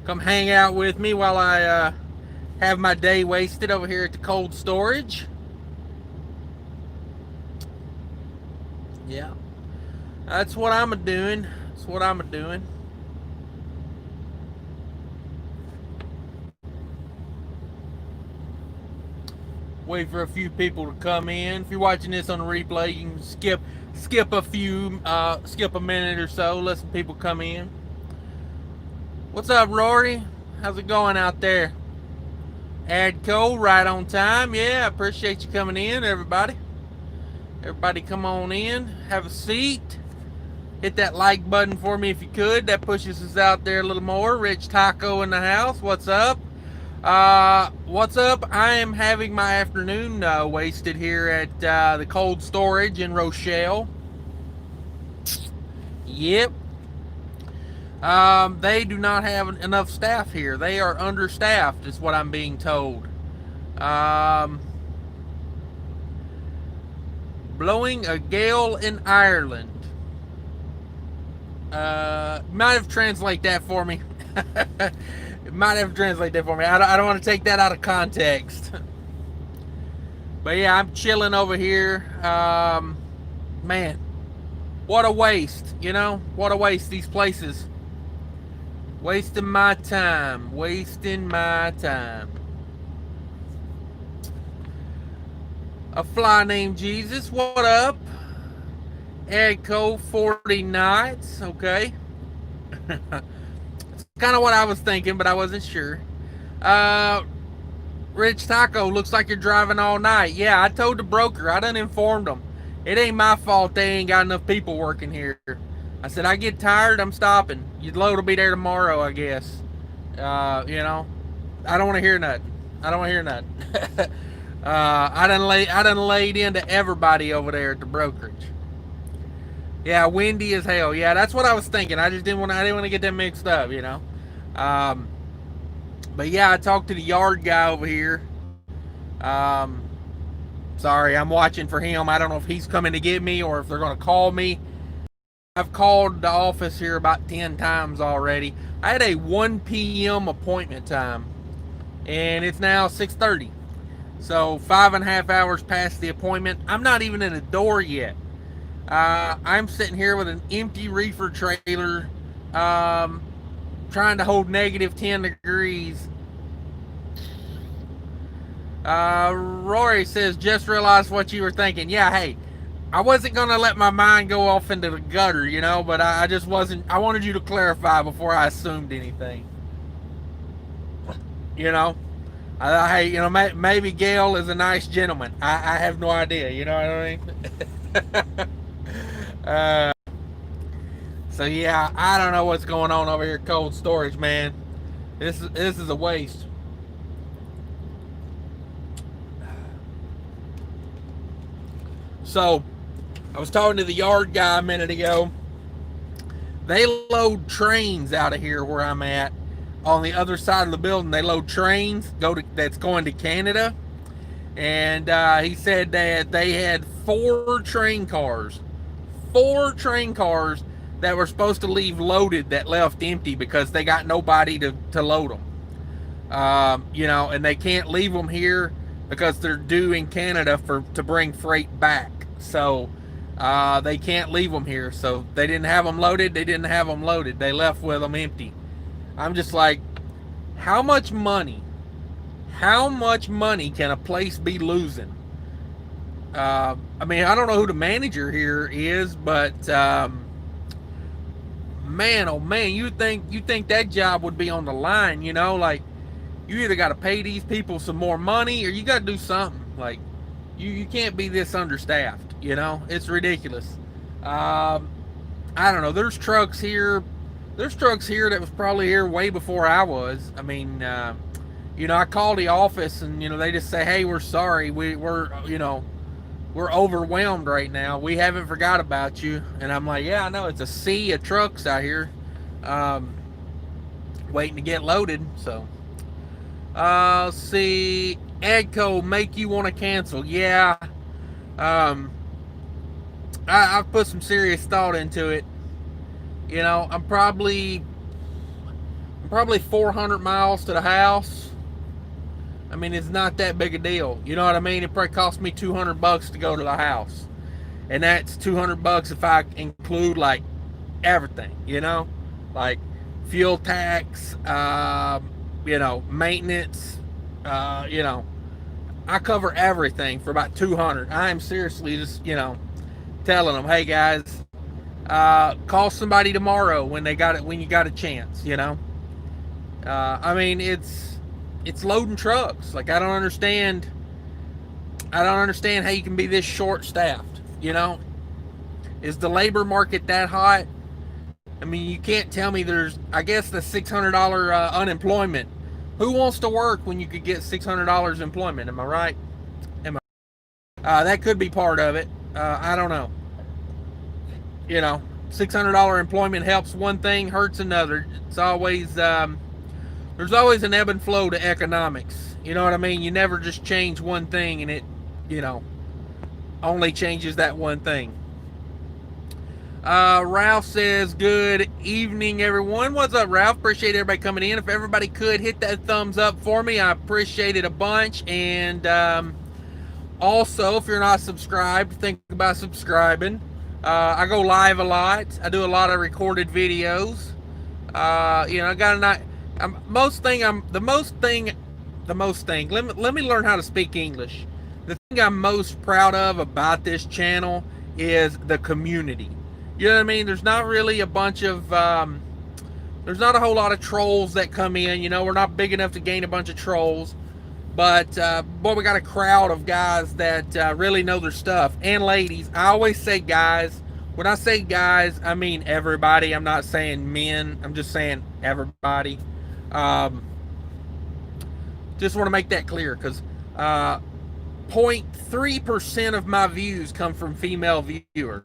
come hang out with me while I have my day wasted over here at the cold storage. Yeah, that's what I'm a doing. That's what I'm a doing. Wait for a few people to come in. If you're watching this on the replay, you can skip a minute or so, let some people come in. What's up, Rory? How's it going out there? Adco, right on time. Yeah, appreciate you coming in, everybody. Everybody come on in, have a seat. Hit that like button for me if you could. That pushes us out there a little more. Rich Taco in the house. What's up? What's up? I am having my afternoon wasted here at the cold storage in Rochelle. Yep. They do not have enough staff here. They are understaffed, is what I'm being told. Blowing a gale in Ireland. Might have translate that for me. Might have translate that for me. I don't want to take that out of context. But yeah, I'm chilling over here. Man, what a waste, you know? What a waste, these places. Wasting my time. Wasting my time. A fly named Jesus. What up? Echo 40 Nights. Okay. It's kind of what I was thinking, but I wasn't sure. Rich Taco, looks like you're driving all night. Yeah, I told the broker. I done informed them. It ain't my fault they ain't got enough people working here. I said, I get tired, I'm stopping. Your load will be there tomorrow, I guess. You know, I don't want to hear nothing. I don't want to hear nothing. I done laid into everybody over there at the brokerage. Yeah, windy as hell. Yeah, that's what I was thinking. I didn't want to get them mixed up, you know. But yeah, I talked to the yard guy over here. Sorry, I'm watching for him. I don't know if he's coming to get me or if they're going to call me. I've called the office here about 10 times already. I had a 1 p.m. appointment time, and it's now 6:30. So 5.5 hours past the appointment. I'm not even in the door yet. I'm sitting here with an empty reefer trailer, trying to hold negative 10 degrees. Rory says, just realized what you were thinking. Yeah, hey, I wasn't going to let my mind go off into the gutter, you know, but I just wasn't. I wanted you to clarify before I assumed anything. You know, hey, you know, maybe Gail is a nice gentleman. I have no idea, you know what I mean? So yeah, I don't know what's going on over here at cold storage, man. This is a waste. So I was talking to the yard guy a minute ago. They load trains out of here where I'm at. On the other side of the building, they load trains that's going to Canada. And he said that they had 4 train cars that were supposed to leave loaded that left empty because they got nobody to load them. You know, and they can't leave them here because they're due in Canada to bring freight back. So they can't leave them here. So they didn't have them loaded. They didn't have them loaded. They left with them empty. I'm just like, how much money can a place be losing? I mean, I don't know who the manager here is, but man, oh man, you think that job would be on the line? You know, like you either got to pay these people some more money or you got to do something. Like you can't be this understaffed. You know, it's ridiculous. I don't know. There's trucks here that was probably here way before I was. I mean, you know, I called the office and, you know, they just say, hey, we're sorry. We're overwhelmed right now. We haven't forgot about you. And I'm like, yeah, I know. It's a sea of trucks out here waiting to get loaded. So, let's see. Edco, make you want to cancel. Yeah. I've put some serious thought into it. You know, I'm probably probably 400 miles to the house. I mean, it's not that big a deal. You know what I mean? It probably cost me $200 to go to the house. And that's $200 if I include like everything, you know, like fuel tax, maintenance, I cover everything for about 200. I am seriously just, telling them, hey guys, call somebody tomorrow when you got a chance, I mean, it's loading trucks. Like, I don't understand how you can be this short staffed, Is the labor market that hot? I mean, you can't tell me there's, I guess, the $600 unemployment. Who wants to work when you could get $600 employment? Am I right? That could be part of it. I don't know. $600 employment helps one thing, hurts another. It's always, there's always an ebb and flow to economics. You know what I mean? You never just change one thing and it, only changes that one thing. Ralph says, good evening, everyone. What's up, Ralph? Appreciate everybody coming in. If everybody could hit that thumbs up for me, I appreciate it a bunch. And also, if you're not subscribed, think about subscribing. I go live a lot. I do a lot of recorded videos. I got a let me learn how to speak English. The thing I'm most proud of about this channel is the community. You know what I mean? There's not really a bunch of, there's not a whole lot of trolls that come in. We're not big enough to gain a bunch of trolls. But, boy, we got a crowd of guys that really know their stuff. And ladies. I always say guys. When I say guys, I mean everybody. I'm not saying men. I'm just saying everybody. Just want to make that clear, because 0.3% of my views come from female viewers.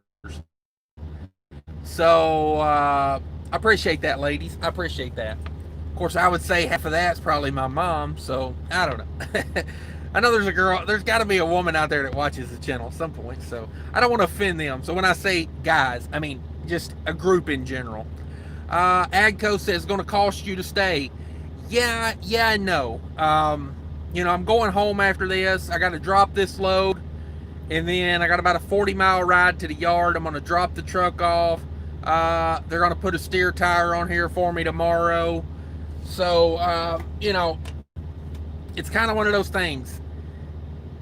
So, I appreciate that, ladies. I appreciate that. Of course, I would say half of that's probably my mom, so I don't know. I know there's got to be a woman out there that watches the channel at some point, so I don't want to offend them. So when I say guys, I mean just a group in general. Agco says, going to cost you to stay. Yeah, I know. I'm going home after this. I got to drop this load, and then I got about a 40-mile ride to the yard. I'm going to drop the truck off. They're going to put a steer tire on here for me tomorrow. So, it's kind of one of those things.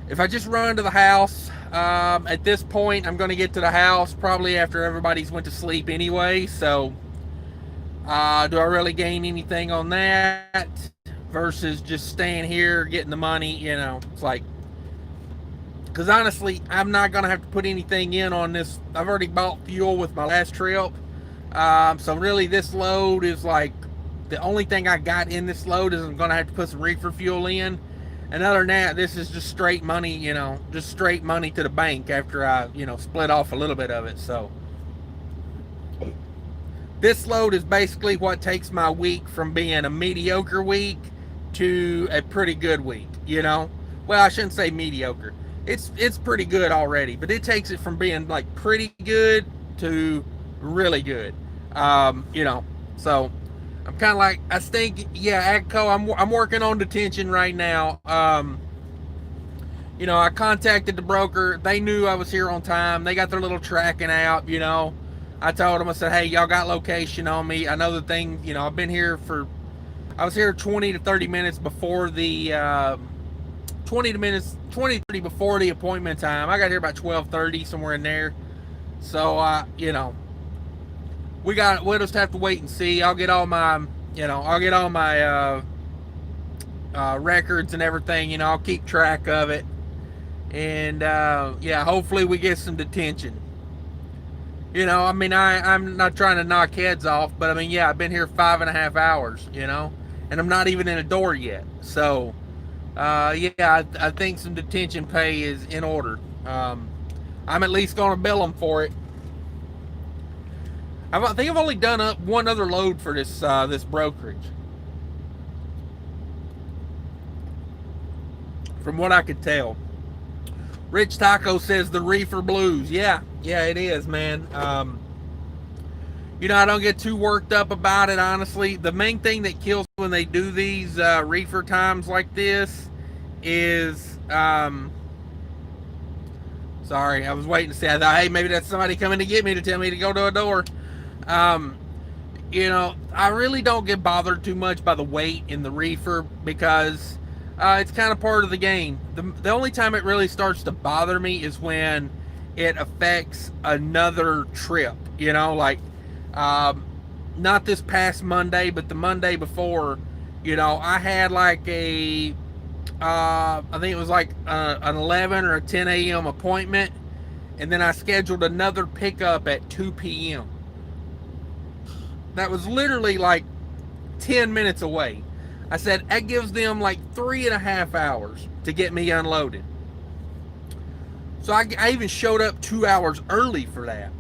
If I just run to the house, at this point, I'm going to get to the house probably after everybody's went to sleep anyway. So, do I really gain anything on that versus just staying here, getting the money? It's like, because honestly, I'm not going to have to put anything in on this. I've already bought fuel with my last trip. So really this load is like, the only thing I got in this load is I'm going to have to put some reefer fuel in. And other than that, this is just straight money, just straight money to the bank after I, split off a little bit of it. So this load is basically what takes my week from being a mediocre week to a pretty good week, Well, I shouldn't say mediocre. It's pretty good already, but it takes it from being like pretty good to really good. So I'm kind of like, I think, yeah, AGCO, I'm working on detention right now. I contacted the broker. They knew I was here on time. They got their little tracking app, I told them, I said, hey, y'all got location on me. I know the thing, I've been here I was here 20 to 30 minutes before the, 20 to 30 before the appointment time. I got here about 12:30, somewhere in there. So, we'll just have to wait and see. I'll get all my, records and everything, I'll keep track of it. And, hopefully we get some detention. I'm not trying to knock heads off, but I've been here 5.5 hours, and I'm not even in a door yet. So, I think some detention pay is in order. I'm at least going to bill them for it. I think I've only done up one other load for this brokerage, from what I could tell. Rich Taco says the reefer blues. Yeah, it is, man. I don't get too worked up about it, honestly. The main thing that kills when they do these reefer times like this is, sorry, I was waiting to say, I thought, hey, maybe that's somebody coming to get me to tell me to go to a door. Um, I really don't get bothered too much by the weight in the reefer because it's kind of part of the game. The only time it really starts to bother me is when it affects another trip. Like not this past Monday, but the Monday before. I had like I think it was like an 11 or a 10 a.m. appointment, and then I scheduled another pickup at 2 p.m. That was literally like 10 minutes away. I said, that gives them like 3.5 hours to get me unloaded. So I even showed up 2 hours early for that.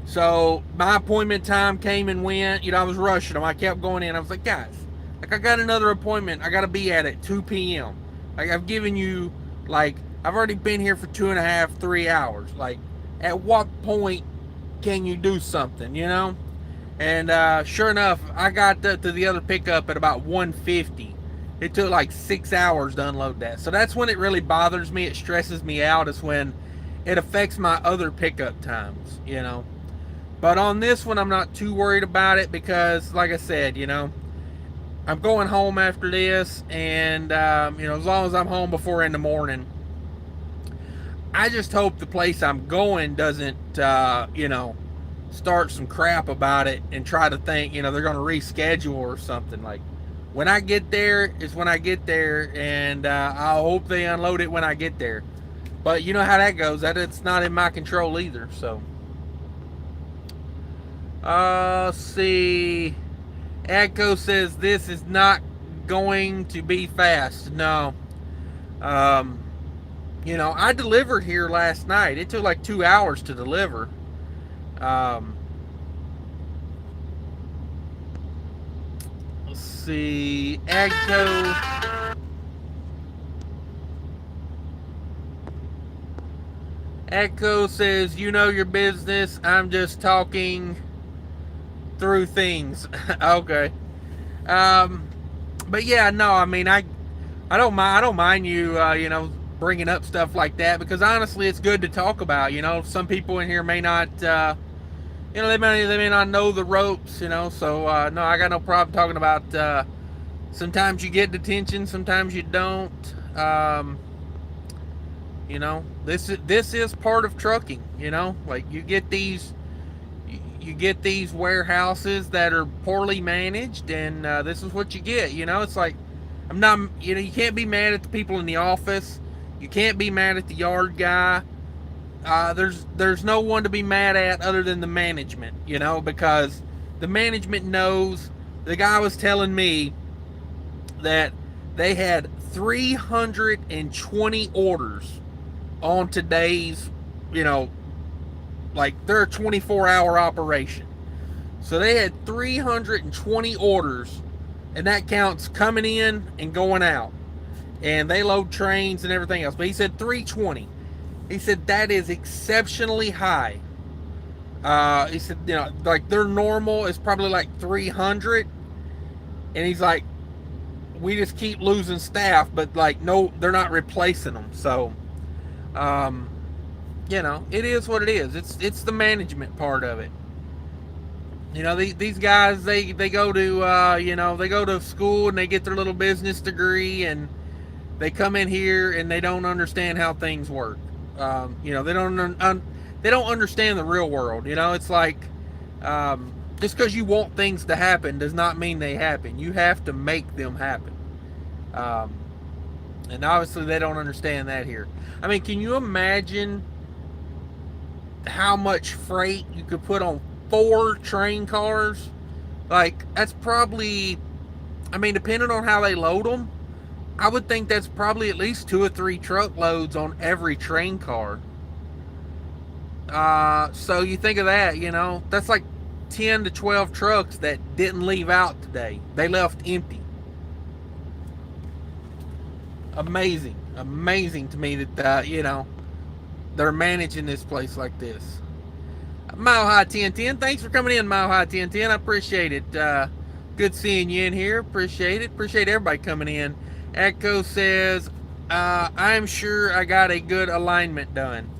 So my appointment time came and went. I was rushing them. I kept going in. I was like, guys, I got another appointment. I got to be at 2 p.m. I've given you, I've already been here for 2.5, 3 hours. At what point can you do something, And sure enough, I got to the other pickup at about 1:50. It took like 6 hours to unload that. So that's when it really bothers me. It stresses me out. Is when it affects my other pickup times, But on this one, I'm not too worried about it because, like I said, I'm going home after this, and as long as I'm home before in the morning, I just hope the place I'm going doesn't, start some crap about it and try to think, they're going to reschedule or something. Like, when I get there is when I get there, and I hope they unload it when I get there. But you know how that goes. It's not in my control either. So, let's see. Echo says this is not going to be fast. No. I delivered here last night. It took like 2 hours to deliver. Let's see. Echo says, you know your business. I'm just talking through things. Okay. But yeah, no, I mean, I don't mind you, bringing up stuff like that, because honestly, it's good to talk about. Some people in here may not, they may not know the ropes, So no, I got no problem talking about. Sometimes you get detention, sometimes you don't. This is part of trucking. Like you get these warehouses that are poorly managed, and this is what you get. It's like, I'm not, you can't be mad at the people in the office. You can't be mad at the yard guy. There's no one to be mad at other than the management, because the management knows. The guy was telling me that they had 320 orders on today's, like they're a 24-hour operation. So they had 320 orders, and that counts coming in and going out. And they load trains and everything else. But he said 320. He said that is exceptionally high. He said, like their normal is probably like 300. And he's like, we just keep losing staff, but like, no, they're not replacing them. So, it is what it is. It's the management part of it. These guys, they go to, they go to school and they get their little business degree, and they come in here and they don't understand how things work. They don't understand the real world. It's like, just because you want things to happen does not mean they happen. You have to make them happen. And obviously they don't understand that here. I mean, can you imagine how much freight you could put on 4 train cars? Like, that's probably, I mean, depending on how they load them, I would think that's probably at least 2 or 3 truckloads on every train car. So you think of that, that's like 10 to 12 trucks that didn't leave out today. They left empty. Amazing to me that, they're managing this place like this. Mile High 1010, thanks for coming in, Mile High 1010. I appreciate it. Good seeing you in here. Appreciate it. Appreciate everybody coming in. Echo says, I'm sure I got a good alignment done.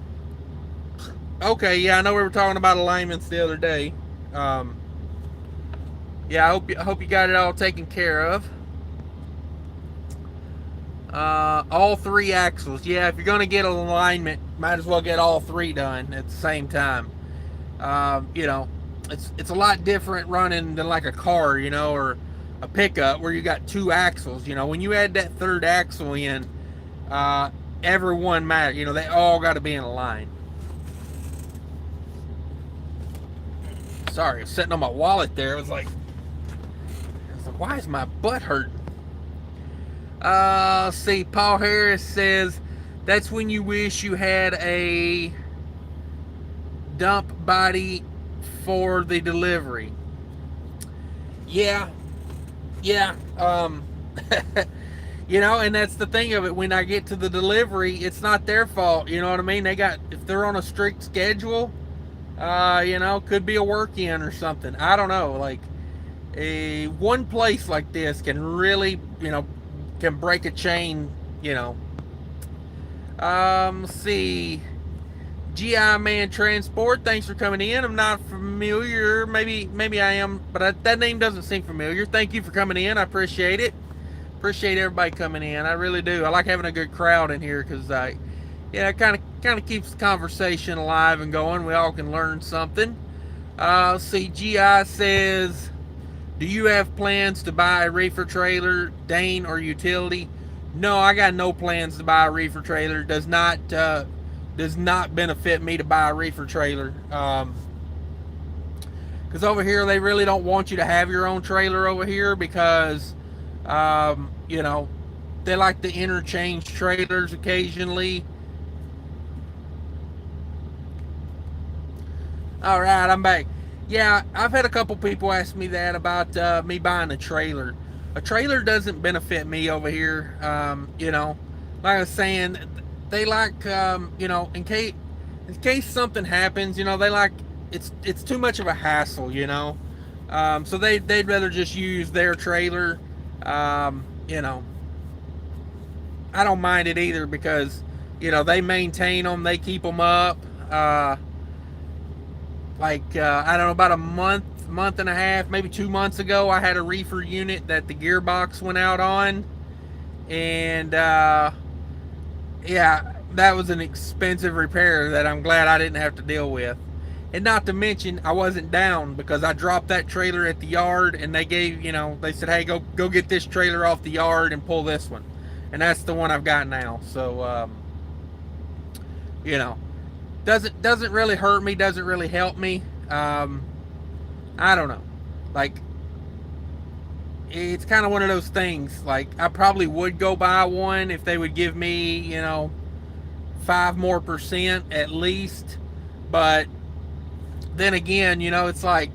Okay, yeah, I know we were talking about alignments the other day. Um, yeah, I hope you got it all taken care of. All three axles. Yeah, if you're gonna get an alignment, might as well get all three done at the same time. You know, it's a lot different running than like a car, you know, or a pickup where you got two axles. You know, when you add that third axle in, everyone matters. You know, they all got to be in a line. Sorry, I was sitting on my wallet there. I was like, why is my butt hurting? See, Paul Harris says that's when you wish you had a dump body for the delivery. Yeah, yeah. You know, and that's the thing of it. When I get to the delivery, it's not their fault. You know what I mean? If they're on a strict schedule, you know, could be a work in or something. I don't know. Like, one place like this can really, you know, can break a chain, you know. Let's see. GI Man Transport, thanks for coming in. I'm not familiar. Maybe I am, but that name doesn't seem familiar. Thank you for coming in. I appreciate it. Appreciate everybody coming in. I really do. I like having a good crowd in here because yeah, it kind of keeps the conversation alive and going. We all can learn something. Let's see. GI says, do you have plans to buy a reefer trailer, Dane, or utility? No, I got no plans to buy a reefer trailer. Does not benefit me to buy a reefer trailer. Because over here they really don't want you to have your own trailer over here because, you know, they like to interchange trailers occasionally. All right, I'm back. Yeah, I've had a couple people ask me that about me buying a trailer. A trailer doesn't benefit me over here. You know, like I was saying, they like, you know, in case something happens, you know, they like it's too much of a hassle, you know. So they'd rather just use their trailer. You know, I don't mind it either because, you know, they maintain them, they keep them up. I don't know, about a month and a half, maybe 2 months ago, I had a reefer unit that the gearbox went out on, and yeah, that was an expensive repair that I'm glad I didn't have to deal with. And not to mention, I wasn't down because I dropped that trailer at the yard, and they gave, you know, they said, hey, go get this trailer off the yard and pull this one, and that's the one I've got now. So you know, doesn't really hurt me, doesn't really help me. I don't know, like, it's kind of one of those things. Like, I probably would go buy one if they would give me, you know, 5% more at least. But then again, you know, it's like,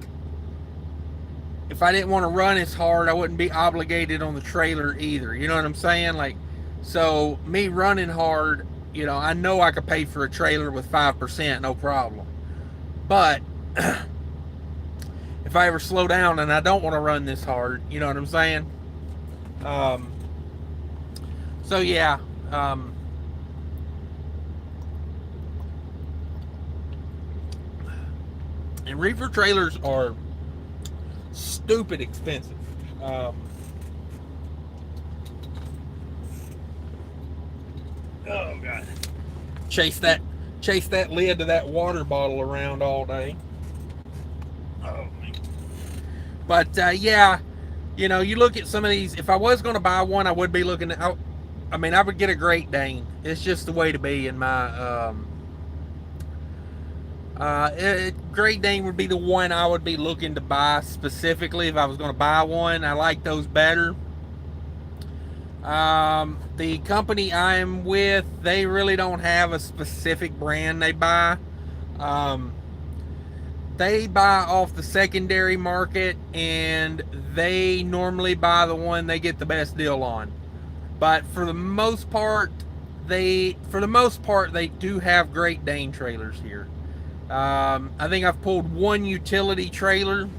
if I didn't want to run as hard, I wouldn't be obligated on the trailer either. You know what I'm saying? Like, so me running hard, you know, I know I could pay for a trailer with 5%, no problem. But if I ever slow down and I don't want to run this hard, you know what I'm saying? So yeah, and reefer trailers are stupid expensive. Oh god, chase that lid to that water bottle around all day. Oh man. But yeah, you know, you look at some of these. If I was going to buy one, I would be looking at. I mean, I would get a Great Dane. It's just the way to be in my. Great Dane would be the one I would be looking to buy specifically if I was going to buy one. I like those better. The company I'm with, they really don't have a specific brand they buy. They buy off the secondary market, and they normally buy the one they get the best deal on. But for the most part, they do have Great Dane trailers here. I think I've pulled one utility trailer.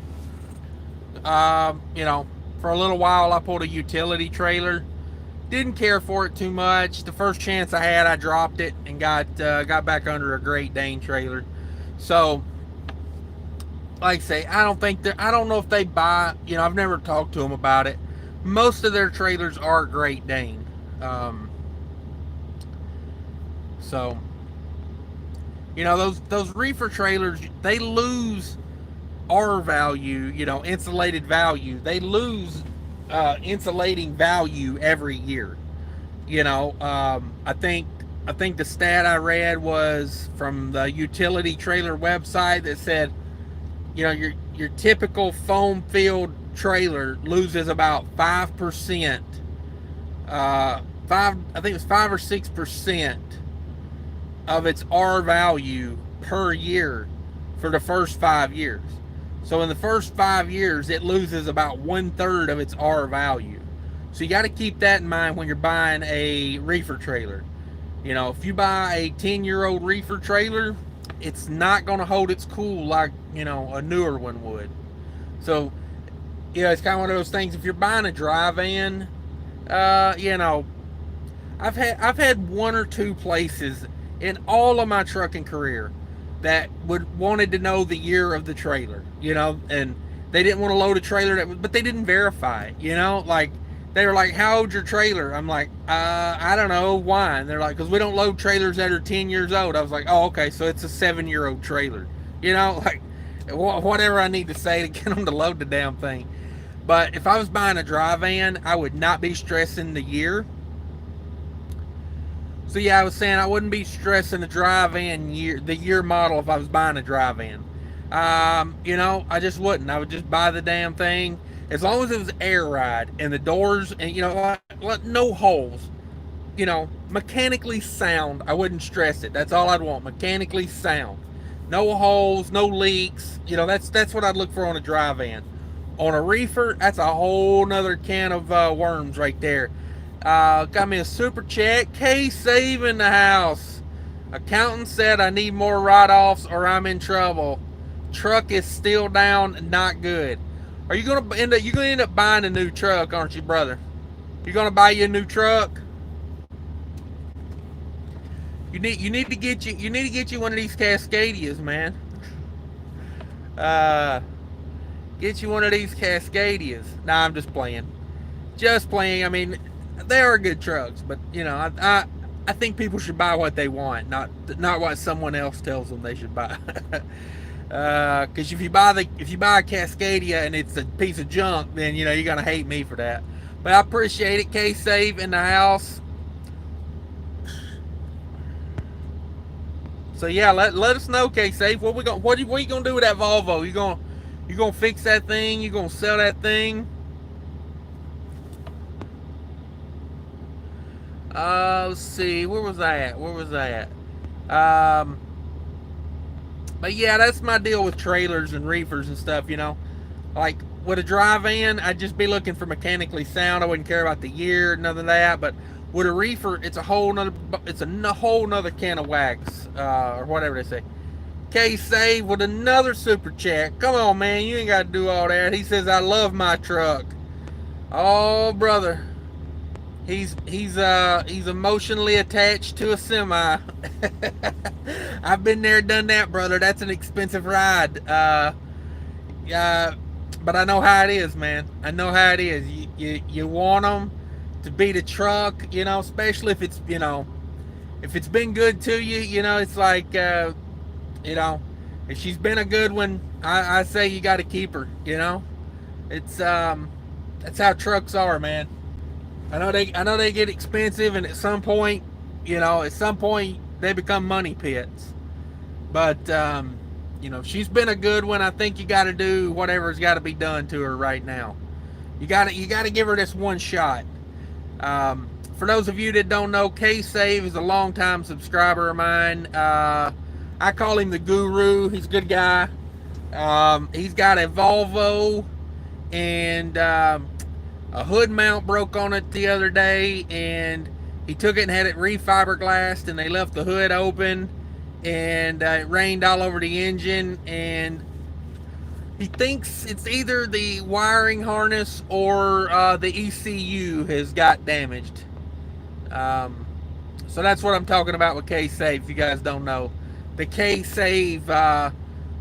You know, for a little while I pulled a utility trailer. Didn't care for it too much. The first chance I had, I dropped it and got back under a Great Dane trailer. So, like I say, I don't know if they buy. You know, I've never talked to them about it. Most of their trailers are Great Dane. So, you know, those reefer trailers, they lose R value. You know, insulated value. They lose insulating value every year. You know, I think the stat I read was from the utility trailer website that said, you know, your typical foam filled trailer loses about 5%. I think it was 5 or 6% of its R value per year for the first 5 years. So in the first 5 years, it loses about 1/3 of its R value. So you got to keep that in mind when you're buying a reefer trailer. You know, if you buy a 10-year-old reefer trailer, it's not going to hold its cool like, you know, a newer one would. So, you know, it's kind of one of those things. If you're buying a dry van, you know, I've had one or two places in all of my trucking career that wanted to know the year of the trailer, you know, and they didn't want to load a trailer but they didn't verify it, you know, like they were like, "How old's your trailer?" I'm like, I don't know. Why? And they're like, "Because we don't load trailers that are 10 years old." I was like, "Oh, okay, so it's a 7-year-old trailer," you know, like whatever I need to say to get them to load the damn thing. But if I was buying a dry van, I would not be stressing the year. So yeah, I was saying I wouldn't be stressing the dry van the year model if I was buying a dry van. You know, I just wouldn't. I would just buy the damn thing as long as it was air ride and the doors and, you know, like no holes. You know, mechanically sound. I wouldn't stress it. That's all I'd want. Mechanically sound. No holes, no leaks. You know, that's what I'd look for on a dry van. On a reefer, that's a whole nother can of worms right there. Got me a super check. K-Save in the house. Accountant said I need more write-offs or I'm in trouble. Truck is still down, not good. Are you gonna end up buying a new truck, aren't you, brother? You're gonna buy you a new truck? You need to get you one of these Cascadias, man. Get you one of these Cascadias. Nah, I'm just playing. Just playing. I mean, they are good trucks, but you know, I think people should buy what they want, not what someone else tells them they should buy. Because if you buy a Cascadia and it's a piece of junk, then you know you're gonna hate me for that. But I appreciate it. K-Save in the house. So yeah, let us know, K-Save. What are you gonna do with that Volvo? You gonna fix that thing? You gonna sell that thing? Let's see. Where was I at? But yeah, that's my deal with trailers and reefers and stuff. You know, like with a dry van, I'd just be looking for mechanically sound. I wouldn't care about the year, none of that. But with a reefer, it's a whole nother can of wax, or whatever they say. K-Save with another super chat. Come on, man, you ain't got to do all that. He says, "I love my truck." Oh, brother, he's emotionally attached to a semi. I've been there, done that, brother. That's an expensive ride. But I know how it is, man. I know how it is. You want them to beat a truck, you know, especially if it's, you know, if it's been good to you, you know, it's like, you know, if she's been a good one, I say you got to keep her, you know. It's, that's how trucks are, man. I know they get expensive, and at some point, you know, they become money pits. But, you know, if she's been a good one, I think you got to do whatever's got to be done to her right now. You got to give her this one shot. For those of you that don't know, K-Save is a longtime subscriber of mine. I call him the guru. He's a good guy. He's got a Volvo, and a hood mount broke on it the other day, and he took it and had it refiberglassed, and they left the hood open, and it rained all over the engine, and he thinks it's either the wiring harness or the ECU has got damaged. Um, so that's what I'm talking about with K-Save, if you guys don't know. The K-Save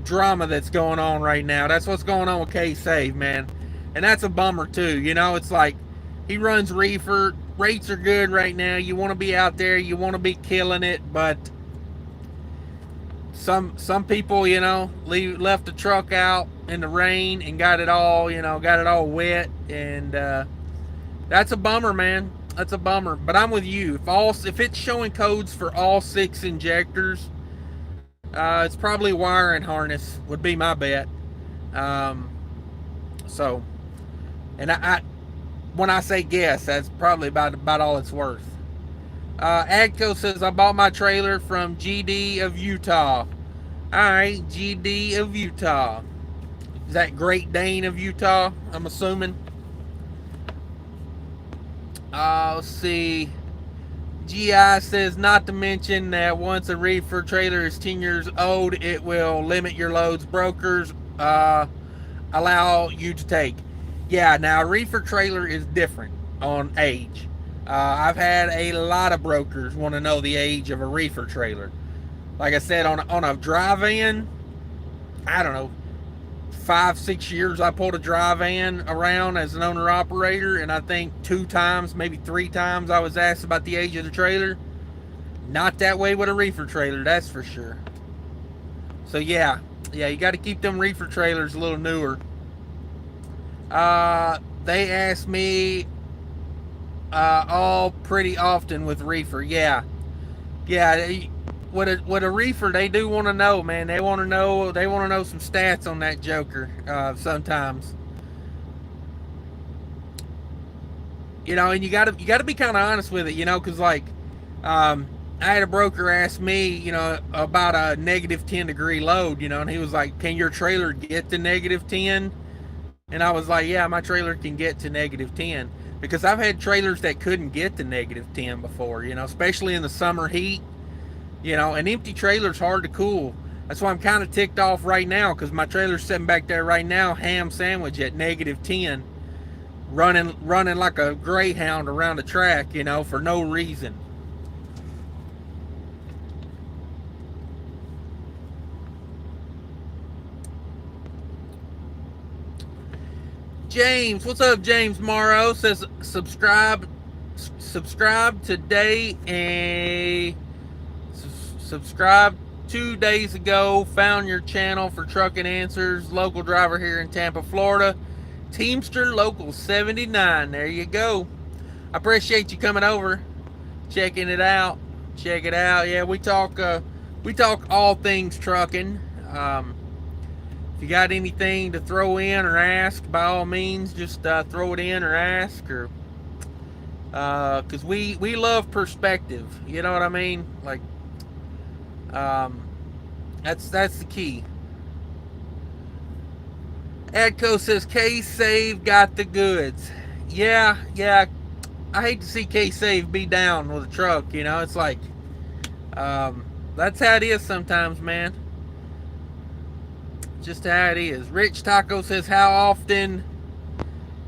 drama that's going on right now. That's what's going on with K-Save, man. And that's a bummer, too. You know, it's like he runs reefer. Rates are good right now. You want to be out there. You want to be killing it. But some people, you know, left the truck out in the rain and got it all, you know, got it all wet. And that's a bummer, man. That's a bummer. But I'm with you. If it's showing codes for all 6 injectors, it's probably wiring harness would be my bet. Um, so, and I when I say guess, that's probably about all it's worth. Agco says I bought my trailer from GD of Utah. All right, GD of Utah. Is that Great Dane of Utah? I'm assuming. Let's see. GI says not to mention that once a reefer trailer is 10 years old, it will limit your loads brokers allow you to take. Yeah, now a reefer trailer is different on age. I've had a lot of brokers want to know the age of a reefer trailer. Like I said, on a dry van, I don't know, 5-6 years I pulled a dry van around as an owner operator, and I think 2 times, maybe 3 times I was asked about the age of the trailer. Not that way with a reefer trailer, that's for sure. So yeah, you got to keep them reefer trailers a little newer. They ask me all pretty often with reefer. Yeah. With a reefer, they do want to know, man. They want to know some stats on that joker. Sometimes, you know, and you got to be kind of honest with it, you know, because like, I had a broker ask me, you know, about a negative 10 degree load, you know, and he was like, "Can your trailer get to negative 10?" And I was like, "Yeah, my trailer can get to negative 10." Because I've had trailers that couldn't get to negative 10 before, you know, especially in the summer heat. You know, an empty trailer's hard to cool. That's why I'm kind of ticked off right now, because my trailer's sitting back there right now, ham sandwich at negative 10, running like a greyhound around the track, you know, for no reason. James, what's up, James Morrow? Says subscribe today. Subscribed 2 days ago. Found your channel for trucking answers. Local driver here in Tampa, Florida. Teamster Local 79. There you go. I appreciate you coming over, checking it out. Check it out. Yeah, we talk all things trucking. If you got anything to throw in or ask, by all means, just throw it in or ask, or because we love perspective. You know what I mean? Like, that's the key. Adco says K-Save got the goods. Yeah. I hate to see K-Save be down with a truck. You know, it's like, that's how it is sometimes, man. Just how it is. Rich Taco says, how often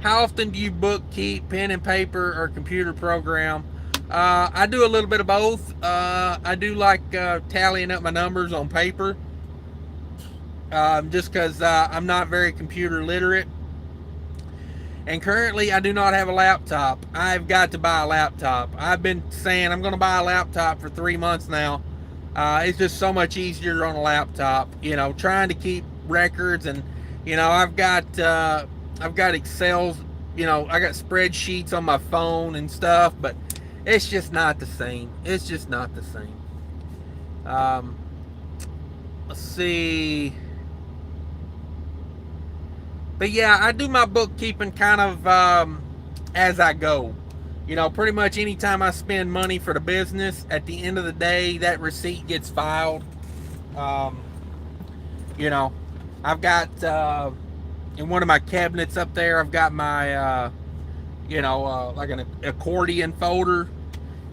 do you bookkeep, pen and paper, or computer program? I do a little bit of both. I do like tallying up my numbers on paper, just because I'm not very computer literate. And currently, I do not have a laptop. I've got to buy a laptop. I've been saying I'm going to buy a laptop for 3 months now. It's just so much easier on a laptop, you know, trying to keep records, and you know, I've got Excel's, you know, I got spreadsheets on my phone and stuff, but it's just not the same. It's just not the same. Let's see. But yeah, I do my bookkeeping kind of as I go. You know, pretty much anytime I spend money for the business, at the end of the day, that receipt gets filed. You know, I've got in one of my cabinets up there, I've got my like an accordion folder.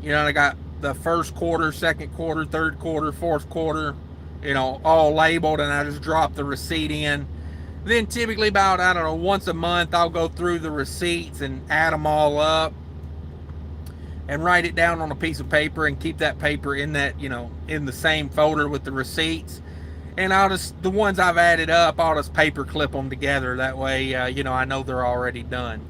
You know, I got the first quarter, second quarter, third quarter, fourth quarter, all labeled, and I just drop the receipt in. Then typically about, I don't know, once a month, I'll go through the receipts and add them all up and write it down on a piece of paper and keep that paper in that, in the same folder with the receipts. And the ones I've added up, I'll just paper clip them together. That way, I know they're already done.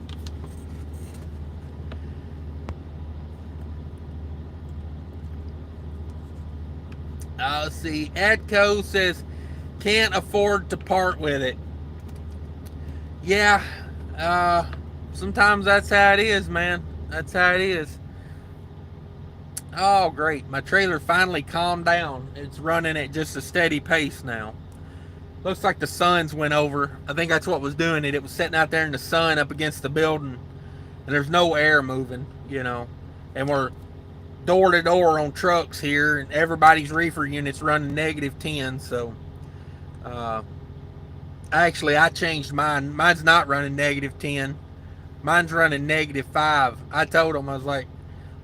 Let's see. Adco says, can't afford to part with it. Yeah, sometimes that's how it is, man. That's how it is. Oh, great. My trailer finally calmed down. It's running at just a steady pace now. Looks like the sun's went over. I think that's what was doing it. It was sitting out there in the sun up against the building, and there's no air moving, And we're door to door on trucks here, and everybody's reefer unit's running -10. So, actually, I changed mine. Mine's not running -10. Mine's running -5. I told them, I was like,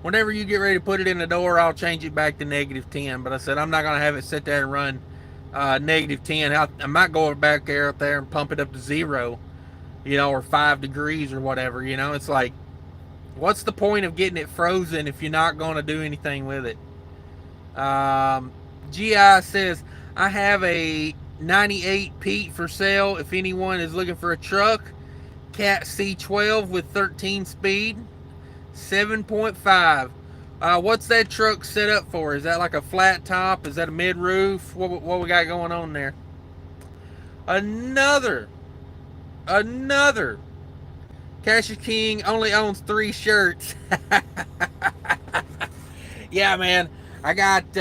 whenever you get ready to put it in the door, I'll change it back to -10. But I said, I'm not going to have it sit there and run -10. I might go back out there and pump it up to 0, or 5 degrees or whatever. It's like, what's the point of getting it frozen if you're not going to do anything with it? GI says, I have a 98 Pete for sale if anyone is looking for a truck. Cat C12 with 13 speed, 7.5. What's that truck set up for? Is that like a flat top? Is that a mid roof? What we got going on there? Another. Cashier King only owns 3 shirts. Yeah, man. I got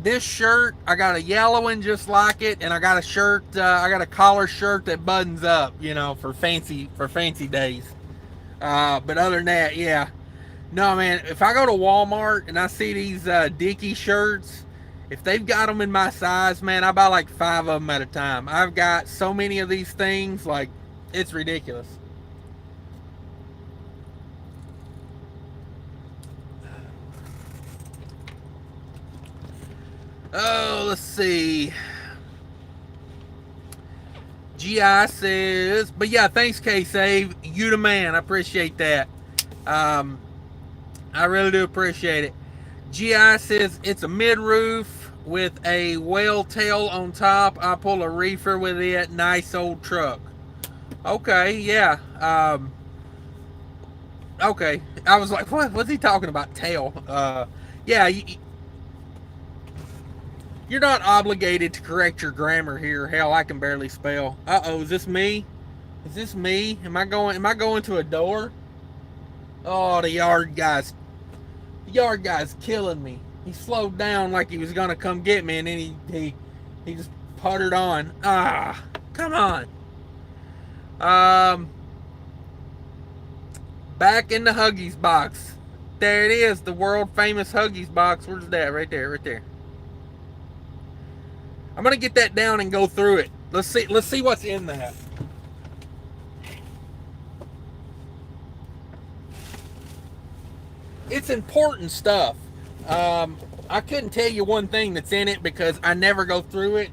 this shirt. I got a yellow one just like it, and I got a shirt. I got a collar shirt that buttons up, for fancy days. But other than that, yeah. No, man. If I go to Walmart and I see these Dickie shirts, if they've got them in my size, man, I buy like 5 of them at a time. I've got so many of these things, like, it's ridiculous. Oh, let's see. GI says, but yeah, thanks, K-Save. You the man. I appreciate that. I really do appreciate it. GI says it's a mid-roof with a whale tail on top. I pull a reefer with it. Nice old truck. Okay, yeah. Okay. I was like, what's he talking about? Tail. Yeah, you're not obligated to correct your grammar here. Hell, I can barely spell. Uh-oh, is this me? Is this me? Am I going to a door? Oh, the yard guy's killing me. He slowed down like he was gonna come get me, and then he just puttered on. Ah, come on. Back in the Huggies box. There it is, the world famous Huggies box. Where's that? Right there. I'm gonna get that down and go through it. Let's see what's in that. It's important stuff. I couldn't tell you one thing that's in it because I never go through it.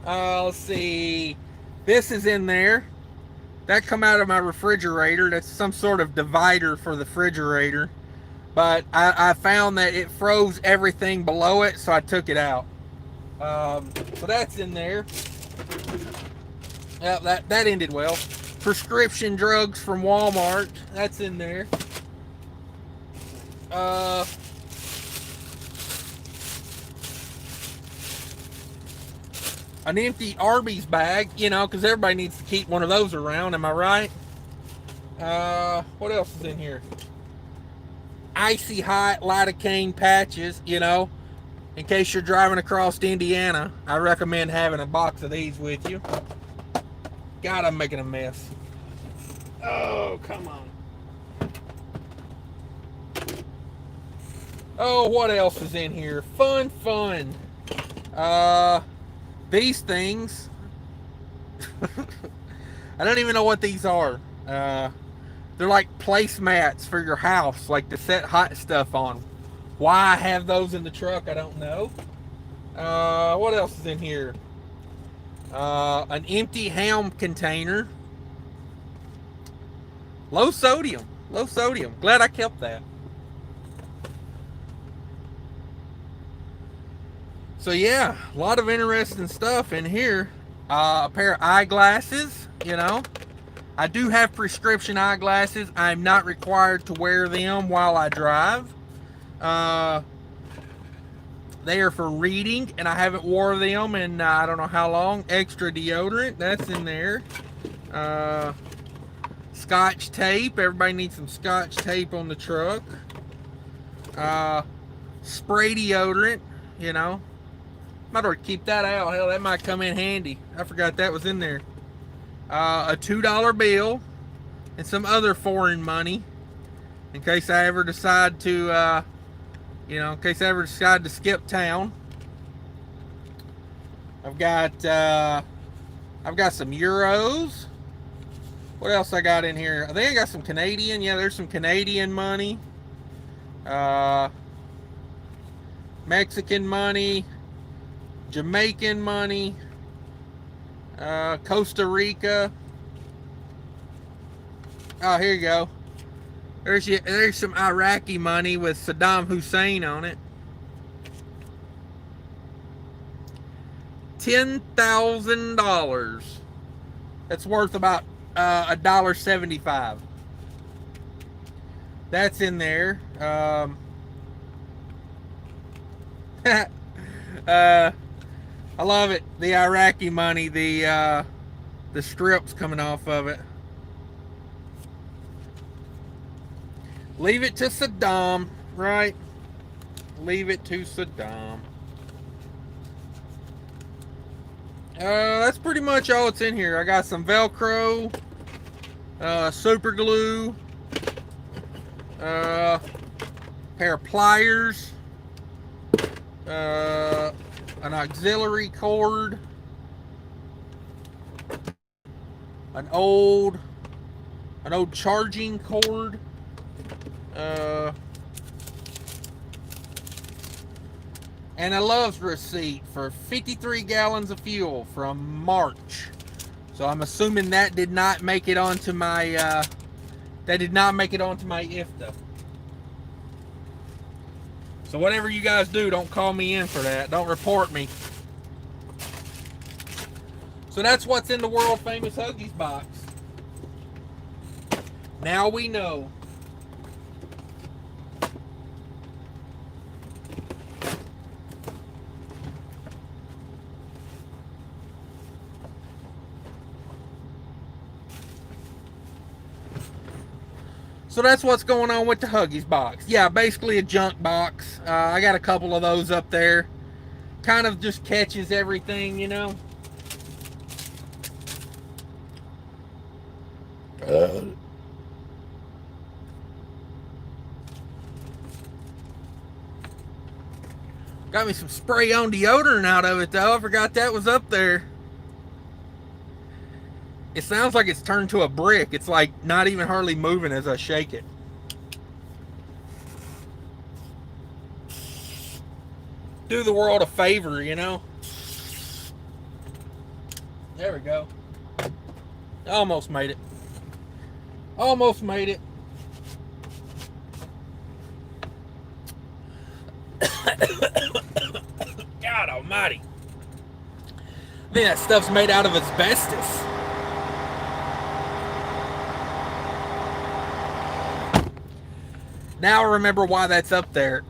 Let's see. This is in there. That come out of my refrigerator. That's some sort of divider for the refrigerator. But I found that it froze everything below it, so I took it out. So that's in there. Yeah, that ended well. Prescription drugs from Walmart. That's in there. An empty Arby's bag, because everybody needs to keep one of those around. Am I right? What else is in here? Icy hot lidocaine patches, in case you're driving across Indiana. I recommend having a box of these with you. God, I'm making a mess. Oh, come on. Oh, what else is in here? Fun. These things. I don't even know what these are. They're like placemats for your house, like to set hot stuff on. Why I have those in the truck, I don't know. What else is in here? An empty ham container. Low sodium. Low sodium. Glad I kept that. So yeah, a lot of interesting stuff in here. A pair of eyeglasses, you know. I do have prescription eyeglasses. I'm not required to wear them while I drive. They are for reading, and I haven't wore them in I don't know how long. Extra deodorant, that's in there. Scotch tape. Everybody needs some Scotch tape on the truck. Spray deodorant, you know. Might ought to keep that out. Hell, that might come in handy. I forgot that was in there. A $2 bill and some other foreign money in case I ever decide to, in case I ever decide to skip town. I've got some euros. What else I got in here? I think I got some Canadian. Yeah, there's some Canadian money. Mexican money. Jamaican money. Costa Rica. Oh, here you go. There's some Iraqi money with Saddam Hussein on it. $10,000. That's worth about $1.75. That's in there. I love it. The Iraqi money, the strips coming off of it. Leave it to Saddam, right? Leave it to Saddam. That's pretty much all that's in here. I got some Velcro, super glue, pair of pliers, an auxiliary cord, an old charging cord, and a loves receipt for 53 gallons of fuel from March. So I'm assuming that did not make it onto my IFTA. So whatever you guys do, don't call me in for that. Don't report me. So that's what's in the world famous Huggies box. Now we know. So that's what's going on with the Huggies box. Yeah, basically a junk box. I got a couple of those up there. Kind of just catches everything, you know. Got me some spray on deodorant out of it though. I forgot that was up there. It sounds like it's turned to a brick. It's like not even hardly moving as I shake it. Do the world a favor, you know. There we go. Almost made it. Almost made it. God almighty. I think that stuff's made out of asbestos. Now I remember why that's up there.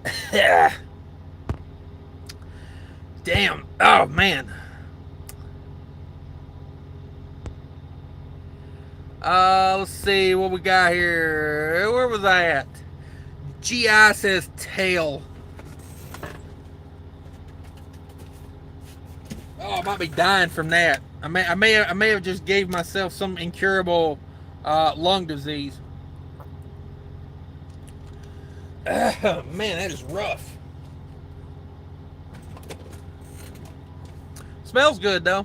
Damn. Oh, man. Let's see what we got here. Where was I at? GI says tail. Oh, I might be dying from that. I may have just gave myself some incurable lung disease. Man, that is rough. Smells good though.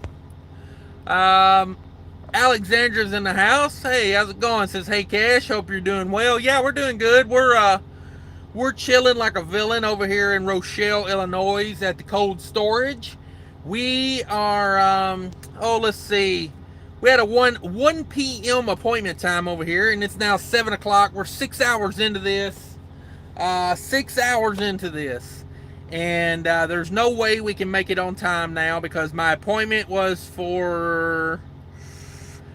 Alexandra's in the house. Hey, how's it going? Says, hey Cash, hope you're doing well. Yeah, we're doing good. We're We're chilling like a villain over here in Rochelle, Illinois at the cold storage. We are, let's see. We had a 1 p.m. appointment time over here, and it's now 7 o'clock. We're 6 hours into this. 6 hours into this. And there's no way we can make it on time now because my appointment was for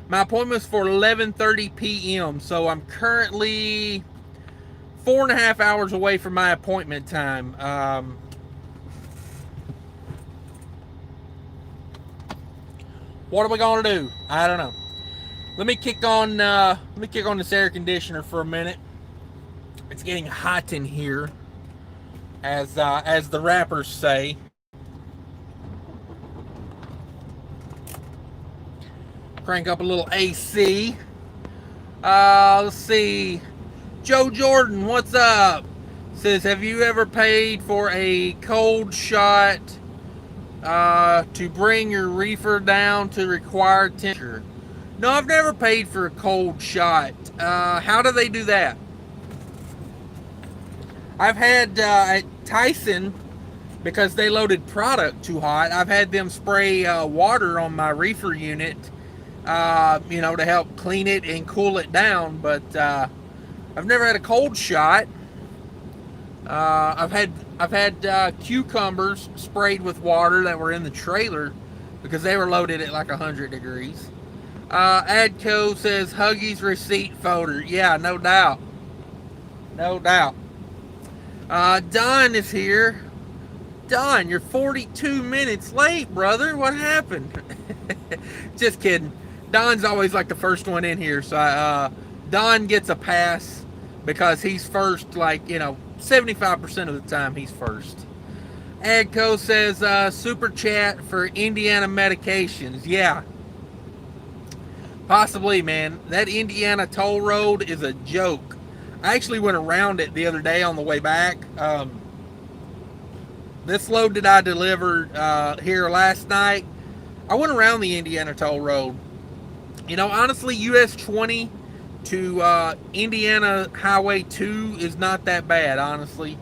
11:30 p.m. So I'm currently 4.5 hours away from my appointment time. What are we gonna do? I don't know. Let me kick on this air conditioner for a minute. It's getting hot in here, as the rappers say. Crank up a little AC. Let's see. Joe Jordan, what's up? Says, have you ever paid for a cold shot to bring your reefer down to required temperature? No, I've never paid for a cold shot. How do they do that? I've had at Tyson, because they loaded product too hot, I've had them spray water on my reefer unit, to help clean it and cool it down. But I've never had a cold shot. I've had cucumbers sprayed with water that were in the trailer because they were loaded at like 100 degrees. Adco says Huggies receipt folder. Yeah, no doubt. No doubt. Don is here. Don, you're 42 minutes late, brother. What happened? Just kidding. Don's always like the first one in here. So Don gets a pass because he's first, 75% of the time he's first. Adco says super chat for Indiana medications. Yeah. Possibly, man. That Indiana toll road is a joke. I actually went around it the other day on the way back. This load that I delivered here last night, I went around the Indiana toll road. Honestly, US 20 to Indiana Highway 2 is not that bad, honestly.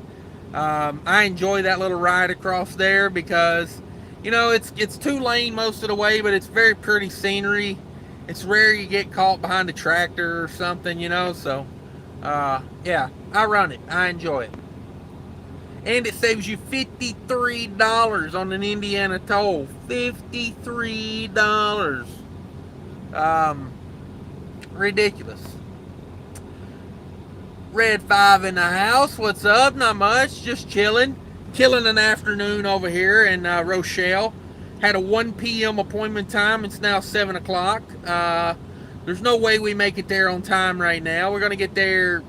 I enjoy that little ride across there because, it's 2-lane most of the way, but it's very pretty scenery. It's rare you get caught behind a tractor or something, so, yeah, I run it. I enjoy it. And it saves you $53 on an Indiana toll. $53. Ridiculous. Red 5 in the house. What's up? Not much. Just chilling. Killing an afternoon over here in Rochelle. Had a 1 p.m. appointment time. It's now 7 o'clock. There's no way we make it there on time right now. We're going to get there.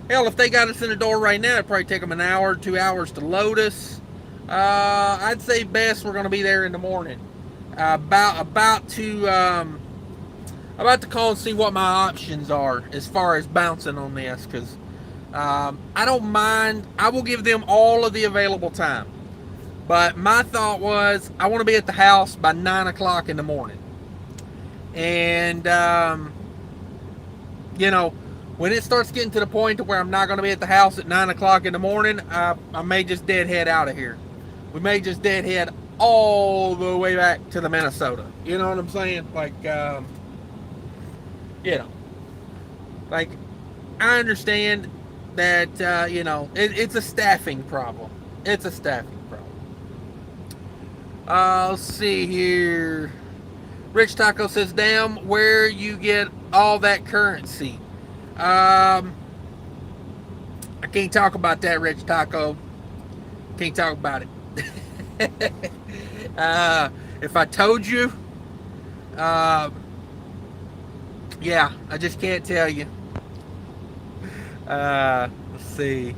Hell, if they got us in the door right now, it'd probably take them an hour, 2 hours to load us. I'd say best we're going to be there in the morning. About to call and see what my options are as far as bouncing on this, because I don't mind. I will give them all of the available time. But my thought was I want to be at the house by 9 o'clock in the morning. And, when it starts getting to the point to where I'm not going to be at the house at 9 o'clock in the morning, I may just deadhead out of here. We may just deadhead all the way back to the Minnesota. You know what I'm saying? I understand that, it's a staffing problem. It's a staffing problem. Let's see here. Rich Taco says, damn, where you get all that currency? I can't talk about that, Rich Taco. Can't talk about it. If I told you, yeah, I just can't tell you. Let's see.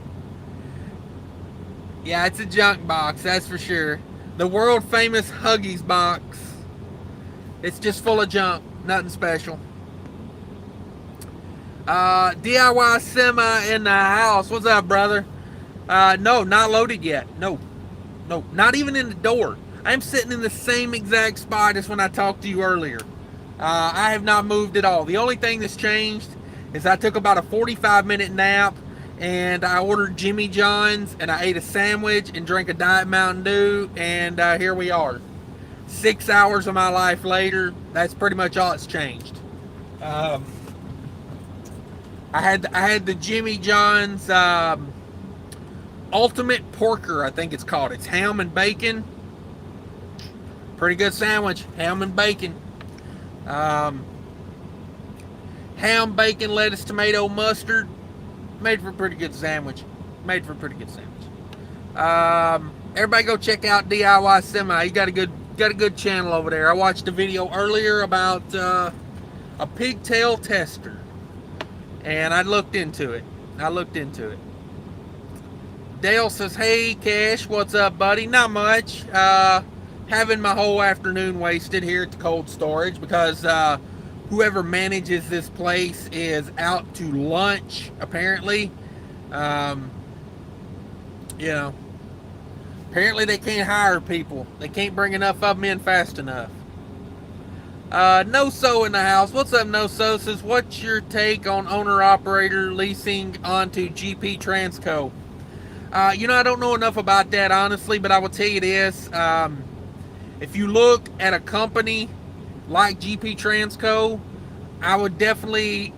Yeah, it's a junk box, that's for sure. The world famous Huggies box. It's just full of junk, nothing special. DIY semi in the house. What's up, brother? No, not loaded yet. No, not even in the door. I'm sitting in the same exact spot as when I talked to you earlier. I have not moved at all. The only thing that's changed is I took about a 45-minute nap, and I ordered Jimmy John's, and I ate a sandwich and drank a Diet Mountain Dew, and here we are. 6 hours of my life later, that's pretty much all it's changed. Um, I had the Jimmy John's Ultimate Porker, I think it's called. It's ham and bacon. Pretty good sandwich, ham and bacon. Um, Ham, bacon, lettuce, tomato, mustard. Made for a pretty good sandwich. Everybody go check out DIY Semi. You got a good channel over there. I watched a video earlier about a pigtail tester, and I looked into it. Dale says, "Hey Cash, what's up, buddy? Not much. Having my whole afternoon wasted here at the cold storage because whoever manages this place is out to lunch, apparently. You know, apparently they can't hire people. They can't bring enough of them in fast enough." No So in the house. What's up, No So? Says, "What's your take on owner-operator leasing onto GP Transco?" I don't know enough about that, honestly, but I will tell you this. If you look at a company like GP Transco, I would definitely,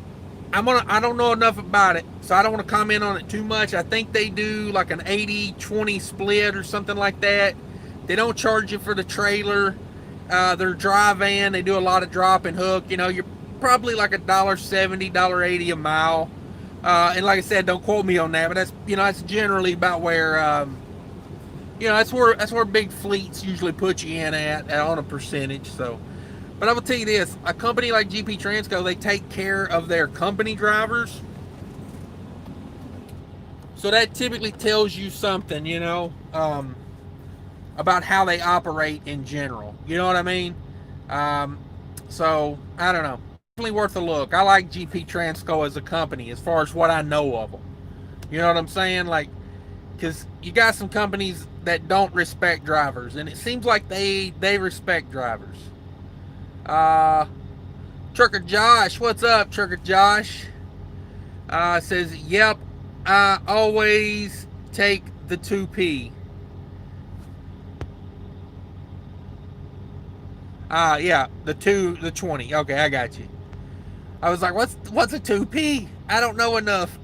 I don't know enough about it, so I don't want to comment on it too much. I think they do like an 80-20 split or something like that. They don't charge you for the trailer. Their dry van, they do a lot of drop and hook. You're probably like $1.70, $1.80 a mile. And like I said, don't quote me on that, but that's generally about where, that's where big fleets usually put you in at on a percentage. So, but I will tell you this: a company like GP Transco, they take care of their company drivers, so that typically tells you something, about how they operate in general. You know what I mean? So I don't know. Definitely worth a look. I like GP Transco as a company, as far as what I know of them. You know what I'm saying? Like, because you got some companies that don't respect drivers, and it seems like they respect drivers. Trucker Josh, what's up, Trucker Josh? Says, "Yep, I always take the 2P." Yeah, the 20. Okay, I got you. I was like, what's a 2P? I don't know enough.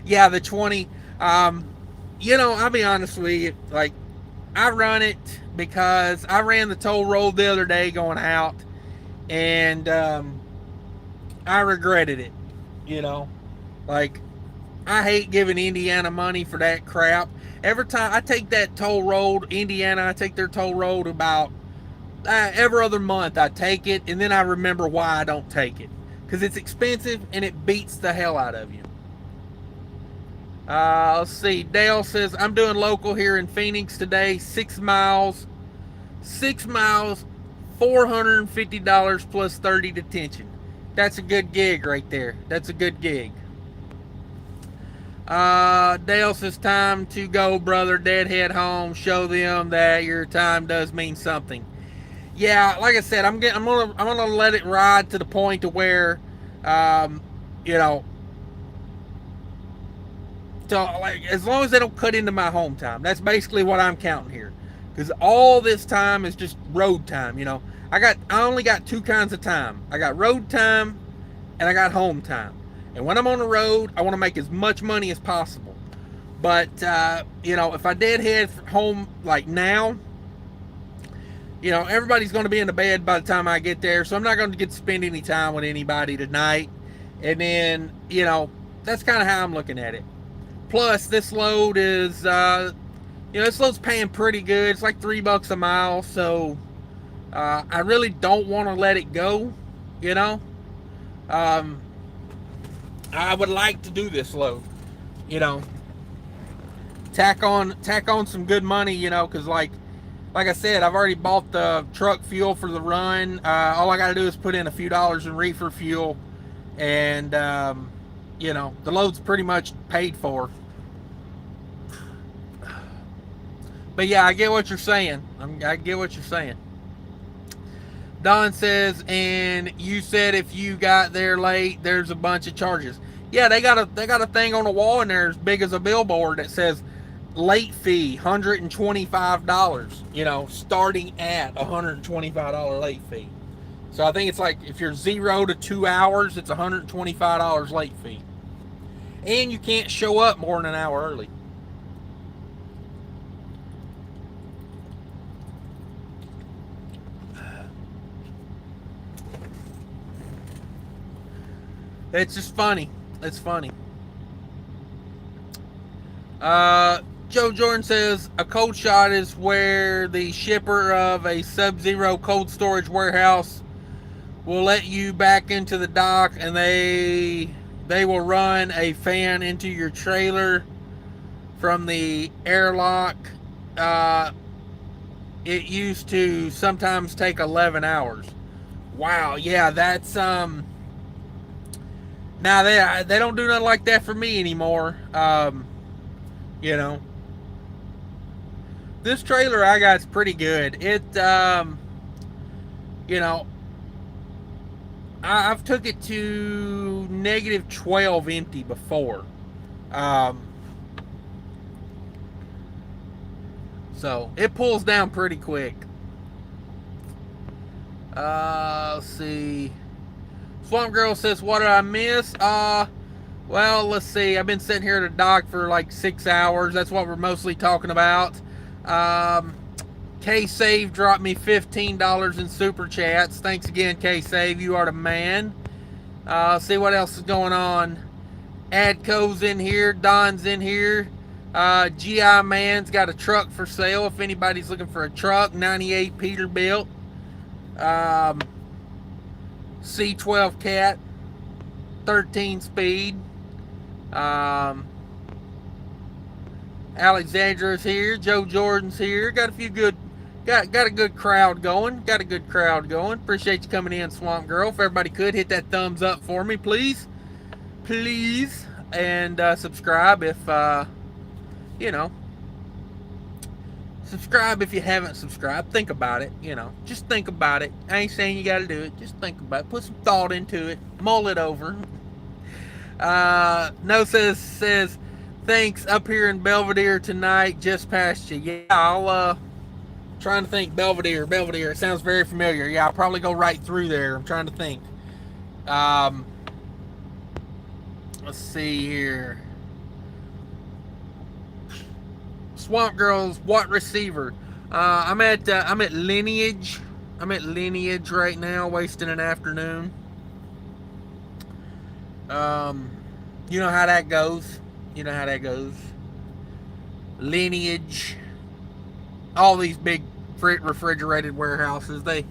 Yeah, the 20. I'll be honest with you. Like, I run it because I ran the toll road the other day going out, and I regretted it. Like, I hate giving Indiana money for that crap. Every time I take that toll road, Indiana, I take their toll road about every other month. I take it, and then I remember why I don't take it, because it's expensive and it beats the hell out of you. Let's see. Dale says, "I'm doing local here in Phoenix today. 6 miles, $450 plus 30 detention." That's a good gig right there. That's a good gig. Dale says, "Time to go, brother. Deadhead home. Show them that your time does mean something." Yeah, like I said, I'm gonna let it ride to the point to where, like, as long as they don't cut into my home time. That's basically what I'm counting here, because all this time is just road time. I only got two kinds of time. I got road time, and I got home time. And when I'm on the road, I want to make as much money as possible. But if I deadhead home like now, everybody's going to be in the bed by the time I get there, so I'm not going to get to spend any time with anybody tonight. And then, that's kind of how I'm looking at it. Plus, this load is, this load's paying pretty good. It's like $3 a mile, so I really don't want to let it go. I would like to do this load. Tack on some good money. Because like I said, I've already bought the truck fuel for the run. All I got to do is put in a few dollars in reefer fuel, and the load's pretty much paid for. But yeah, I get what you're saying. I get what you're saying. Don says, "And you said if you got there late, there's a bunch of charges." Yeah, they got a thing on the wall in there as big as a billboard that says late fee $125. You know, starting at $125 late fee. So I think it's like if you're 0 to 2 hours, it's $125 late fee, and you can't show up more than an hour early. It's just funny. It's funny. Joe Jordan says a cold shot is where the shipper of a sub-zero cold storage warehouse will let you back into the dock, and they will run a fan into your trailer from the airlock. It used to sometimes take 11 hours. Wow, yeah, that's now they don't do nothing like that for me anymore. You know, this trailer I got is pretty good. It you know, I've took it to negative 12 empty before. So it pulls down pretty quick. Let's see. Swamp Girl says, what did I miss? Well, let's see. I've been sitting here at the dock for like 6 hours. That's what we're mostly talking about. K-Save dropped me $15 in super chats. Thanks again, K-Save. You are the man. See what else is going on. Adco's in here. Don's in here. GI Man's got a truck for sale if anybody's looking for a truck. 98 Peterbilt. C12 Cat, 13 speed. Alexandra's here. Joe Jordan's here. Got a few good, got a good crowd going. Got a good crowd going. Appreciate you coming in, Swamp Girl. If everybody could hit that thumbs up for me, please, please, and subscribe if you know. Subscribe if you haven't subscribed. Think about it, you know. Just think about it. I ain't saying you gotta do it. Just think about it. Put some thought into it. Mull it over. No says thanks up here in Belvedere tonight. Just past you. Yeah, I'll trying to think. Belvedere. It sounds very familiar. Yeah, I'll probably go right through there. I'm trying to think. Let's see here. Swamp Girls, what receiver? I'm at Lineage. I'm at Lineage right now, wasting an afternoon. You know how that goes. You know how that goes. Lineage. All these big refrigerated warehouses, they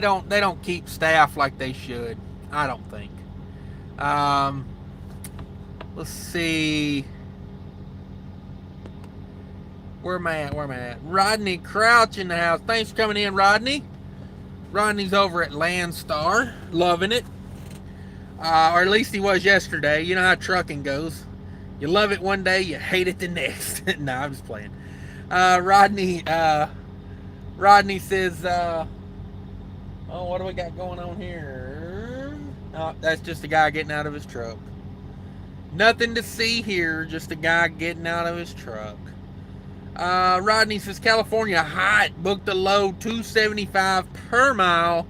don't keep staff like they should. I don't think. Let's see. Where am I at? Rodney Crouch in the house. Thanks for coming in, Rodney. Rodney's over at Landstar, loving it. Or at least he was yesterday. You know how trucking goes. You love it one day, you hate it the next. No, I'm just playing. Rodney says, oh, what do we got going on here? Oh, that's just a guy getting out of his truck. Nothing to see here, just a guy getting out of his truck. Rodney says, California hot, booked a load, $275 per mile,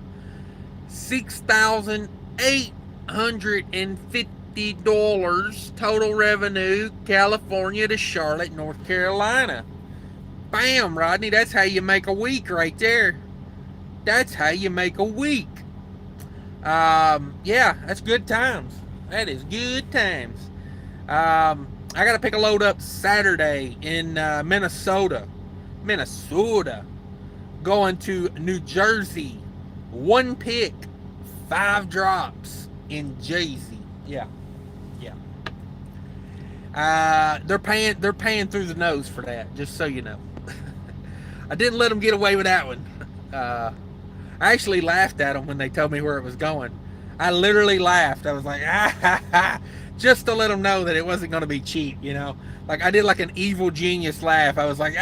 $6,850 total revenue, California to Charlotte, North Carolina. Bam, Rodney, that's how you make a week right there. That's how you make a week. Yeah, that's good times. That is good times. I got to pick a load up Saturday in Minnesota. Going to New Jersey. 1 pick, 5 drops in Jersey. Yeah. They're paying through the nose for that, just so you know. I didn't let them get away with that one. I actually laughed at them when they told me where it was going. I literally laughed. I was like, just to let them know that it wasn't going to be cheap, you know. Like I did like an evil genius laugh. I was like,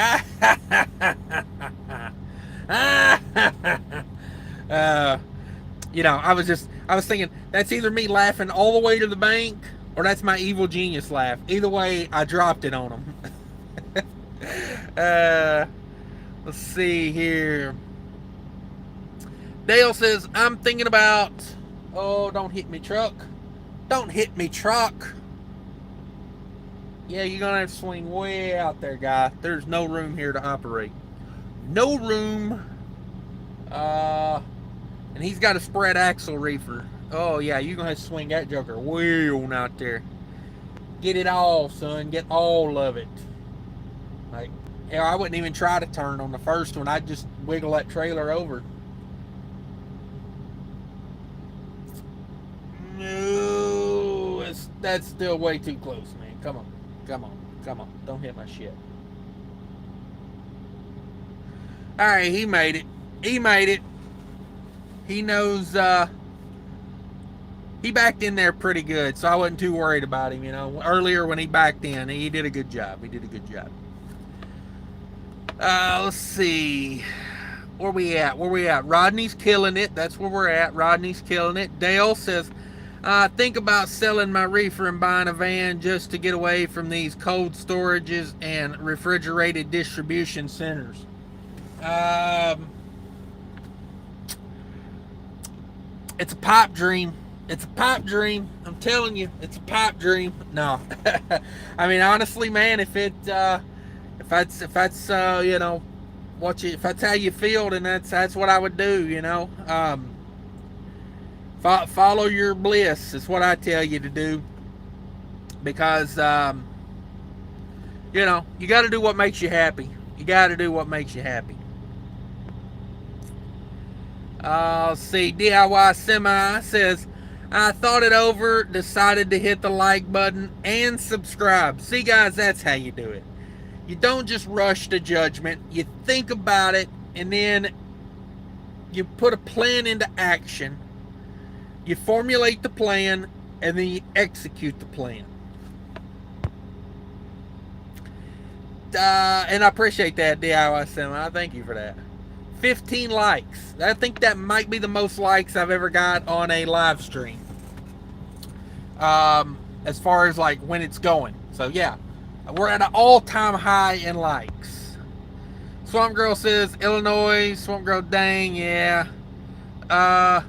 you know, I was thinking that's either me laughing all the way to the bank or that's my evil genius laugh. Either way, I dropped it on him. Let's see here. Dale says, I'm thinking about... Oh, don't hit me, truck. Don't hit me, truck. Yeah, you're going to have to swing way out there, guy. There's no room here to operate. No room. And he's got a spread axle reefer. Oh, yeah, you're going to have to swing that joker way on out there. Get it all, son. Get all of it. Like, hell, I wouldn't even try to turn on the first one. I'd just wiggle that trailer over. No, that's still way too close, man. Come on. Come on. Come on. Don't hit my shit. Alright, he made it. He made it. He knows, he backed in there pretty good, so I wasn't too worried about him, you know. Earlier when he backed in, he did a good job. He did a good job. Let's see. Where we at? Where we at? Rodney's killing it. That's where we're at. Rodney's killing it. Dale says, think about selling my reefer and buying a van just to get away from these cold storages and refrigerated distribution centers. It's a pipe dream. It's a pipe dream. I'm telling you, it's a pipe dream. No, I mean honestly, man, if that's you know, if that's how you feel, then that's what I would do. You know, follow your bliss is what I tell you to do, because you know, you got to do what makes you happy. You got to do what makes you happy. Let's see. DIY Semi says, I thought it over, decided to hit the like button and subscribe. See, guys, that's how you do it. You don't just rush to judgment. You think about it, and then you put a plan into action. You formulate the plan, and then you execute the plan. And I appreciate that, DIY Semi. I thank you for that. 15 likes. I think that might be the most likes I've ever got on a live stream. As far as like when it's going. So yeah, we're at an all-time high in likes. Swamp Girl says, Illinois. Swamp Girl, dang, yeah. That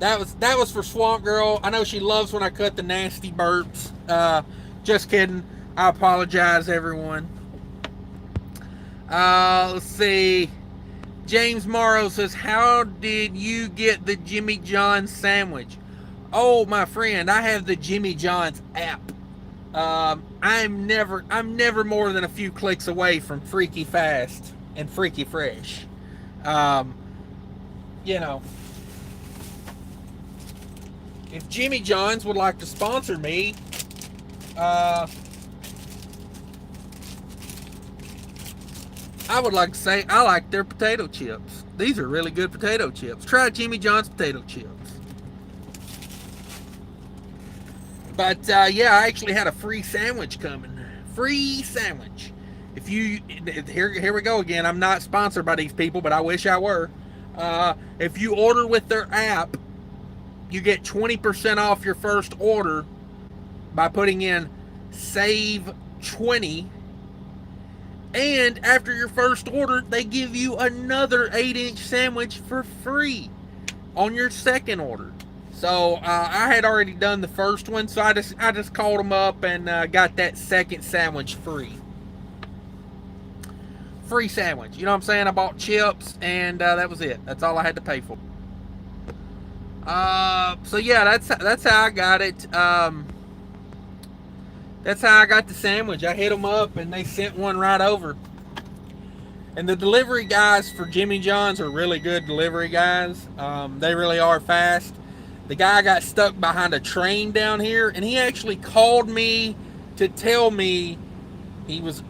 was for Swamp Girl. I know she loves when I cut the nasty burps. Just kidding. I apologize, everyone. Let's see. James Morrow says, how did you get the Jimmy John's sandwich? Oh, my friend, I have the Jimmy John's app. I'm never more than a few clicks away from Freaky Fast and Freaky Fresh. You know, if Jimmy John's would like to sponsor me, I would like to say I like their potato chips. These are really good potato chips. Try Jimmy John's potato chips. But yeah, I actually had a free sandwich coming. Free sandwich. If you here we go again. I'm not sponsored by these people, but I wish I were. If you order with their app, you get 20% off your first order by putting in save 20. And after your first order, they give you another 8-inch sandwich for free on your second order. So I had already done the first one, so I just called them up and got that second sandwich free. Free sandwich. You know what I'm saying? I bought chips, and that was it. That's all I had to pay for. So yeah, that's how I got it. That's how I got the sandwich. I hit them up, and they sent one right over. And the delivery guys for Jimmy John's are really good delivery guys. They really are fast. The guy got stuck behind a train down here, and he actually called me to tell me he was